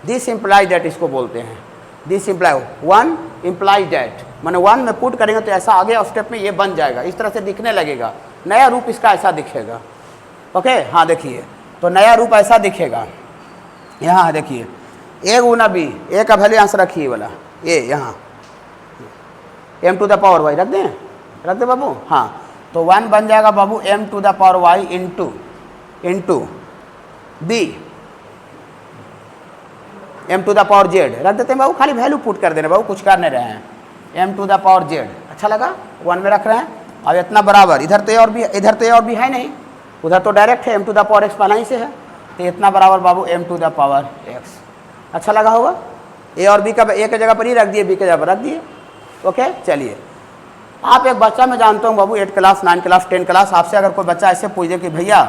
दिस इम्प्लाइड डेट इसको बोलते हैं। दिस इम्प्लाई 1 इम्प्लाइड डेट, मैंने 1 में पुट करेंगे तो ऐसा आगे स्टेप में ये बन जाएगा, इस तरह से दिखने लगेगा। नया रूप इसका ऐसा दिखेगा। ओके, हाँ देखिए, तो नया रूप ऐसा दिखेगा। यहाँ देखिए, ए गुना बी, ए का वैल्यू यहाँ से रखिए वाला ए, यहाँ m to the power y रख दें, रख दे बाबू। हाँ, तो 1 बन जाएगा बाबू m to the power y into B m to the power z रख देते हैं बाबू। खाली वैल्यू पुट कर देना बाबू, कुछ कर नहीं रहे हैं। m to the power z अच्छा लगा, 1 में रख रहे हैं। अब इतना बराबर, इधर तो ए और बी है नहीं, उधर तो डायरेक्ट है m to the power x पहला ही से है, तो इतना बराबर बाबू m to the power x। अच्छा लगा होगा। ए और बी का ए के जगह पर ही रख दिए, बी के जगह पर रख दिए। ओके, चलिए। आप एक बच्चा मैं जानता हूँ बाबू, 8 क्लास 9 क्लास 10 क्लास, आपसे अगर कोई बच्चा ऐसे पूछे कि भैया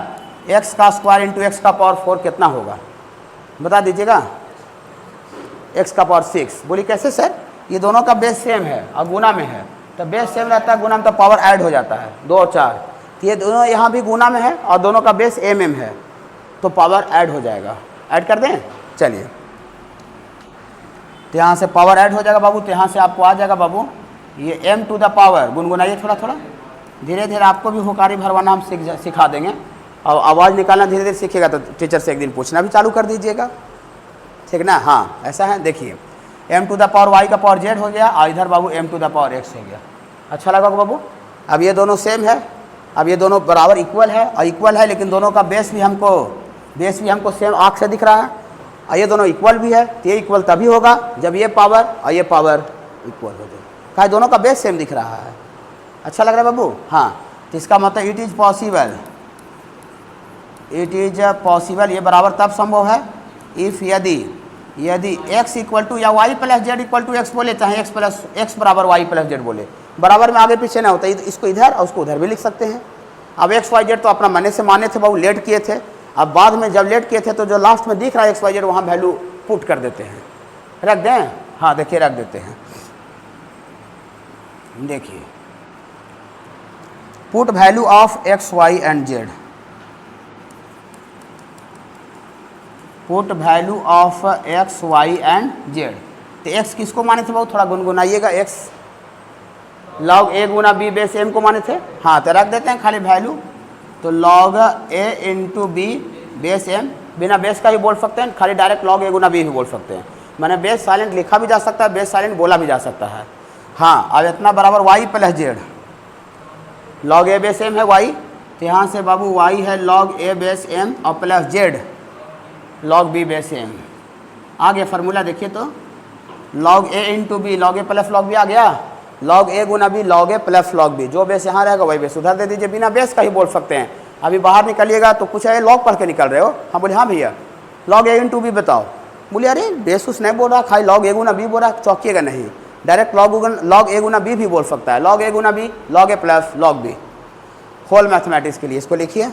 x का स्क्वायर इंटू x का पावर 4 कितना होगा, बता दीजिएगा। x का पावर 6, बोली कैसे सर, ये दोनों का बेस सेम है और गुना में है, तो बेस सेम रहता है, गुना में तो पावर ऐड हो जाता है 2 और 4, तो ये दोनों यहाँ भी गुना में है और दोनों का बेस mm है, तो पावर ऐड हो जाएगा। ऐड कर दें, चलिए। तो यहाँ से पावर ऐड हो जाएगा बाबू, तो यहाँ से आपको आ जाएगा बाबू ये m टू द पावर, गुनगुनाइए थोड़ा थोड़ा, धीरे धीरे आपको भी हुकारी भरवाना हम सिखा देंगे, और आवाज़ निकालना धीरे धीरे सीखेगा तो टीचर से एक दिन पूछना भी चालू कर दीजिएगा, ठीक ना। हाँ, ऐसा है। देखिए, m to the power y का पावर z हो गया और इधर बाबू m to the power x हो गया। अच्छा लगा बाबू। अब ये दोनों सेम है, अब ये दोनों बराबर इक्वल है, और इक्वल है लेकिन दोनों का बेस भी हमको सेम आँख से दिख रहा है, और ये दोनों इक्वल भी है। तो ये इक्वल तभी होगा जब ये पावर और ये पावर इक्वल हो जाए, क्या दोनों का बेस सेम दिख रहा है। अच्छा लग रहा है बाबू। हाँ, तो इसका मतलब इट इज़ पॉसिबल, ये बराबर तब संभव है इफ़ यदि x इक्वल टू या y plus Z equal to X बोले, चाहे x बराबर y प्लस जेड बोले, बराबर में आगे पीछे ना होता है, इसको इधर और उसको उधर भी लिख सकते हैं। अब x y z तो अपना मने से माने थे बाबू, लेट किए थे। अब बाद में जब लेट किए थे तो जो लास्ट में दिख रहा है x y z, वहाँ वैल्यू पुट कर देते हैं, रख दें। हाँ देखिए, रख देते हैं। देखिए, put value of x y and z, put value of x y and z। तो x किसको माने थे बाबू, थोड़ा गुनगुनाइएगा। x log a गुना b बेस m को माने थे। हाँ, तो रख देते हैं खाली वैल्यू, तो log a into B base m, बिना बेस का ही बोल सकते हैं, खाली डायरेक्ट log a गुना b भी बोल सकते हैं। मैंने बेस साइलेंट लिखा भी जा सकता है, बेस साइलेंट बोला भी जा सकता है। हाँ, अब इतना बराबर y plus Z, log a base m है y, तो यहाँ से बाबू y है log a बेस m और plus Z log b base m। आ गया फार्मूला, देखिए तो log a into B, log a plus log b आ गया, log a गुना b log a plus log b, जो बेस यहाँ रहेगा वही बेस उधर दे दीजिए, बिना बेस का ही बोल सकते हैं। अभी बाहर निकलिएगा तो कुछ है लॉग पढ़ के निकल रहे हो। हाँ बोले, हाँ भैया log a इंटू बी बताओ। बोले अरे बेस कुछ नहीं बोल रहा, खाली log a गुना b बोल रहा, चौंकिएगा नहीं, डायरेक्ट log a गुना b भी बोल सकता है, log a गुना b log a plus log b। Whole mathematics के लिए इसको लिखिए।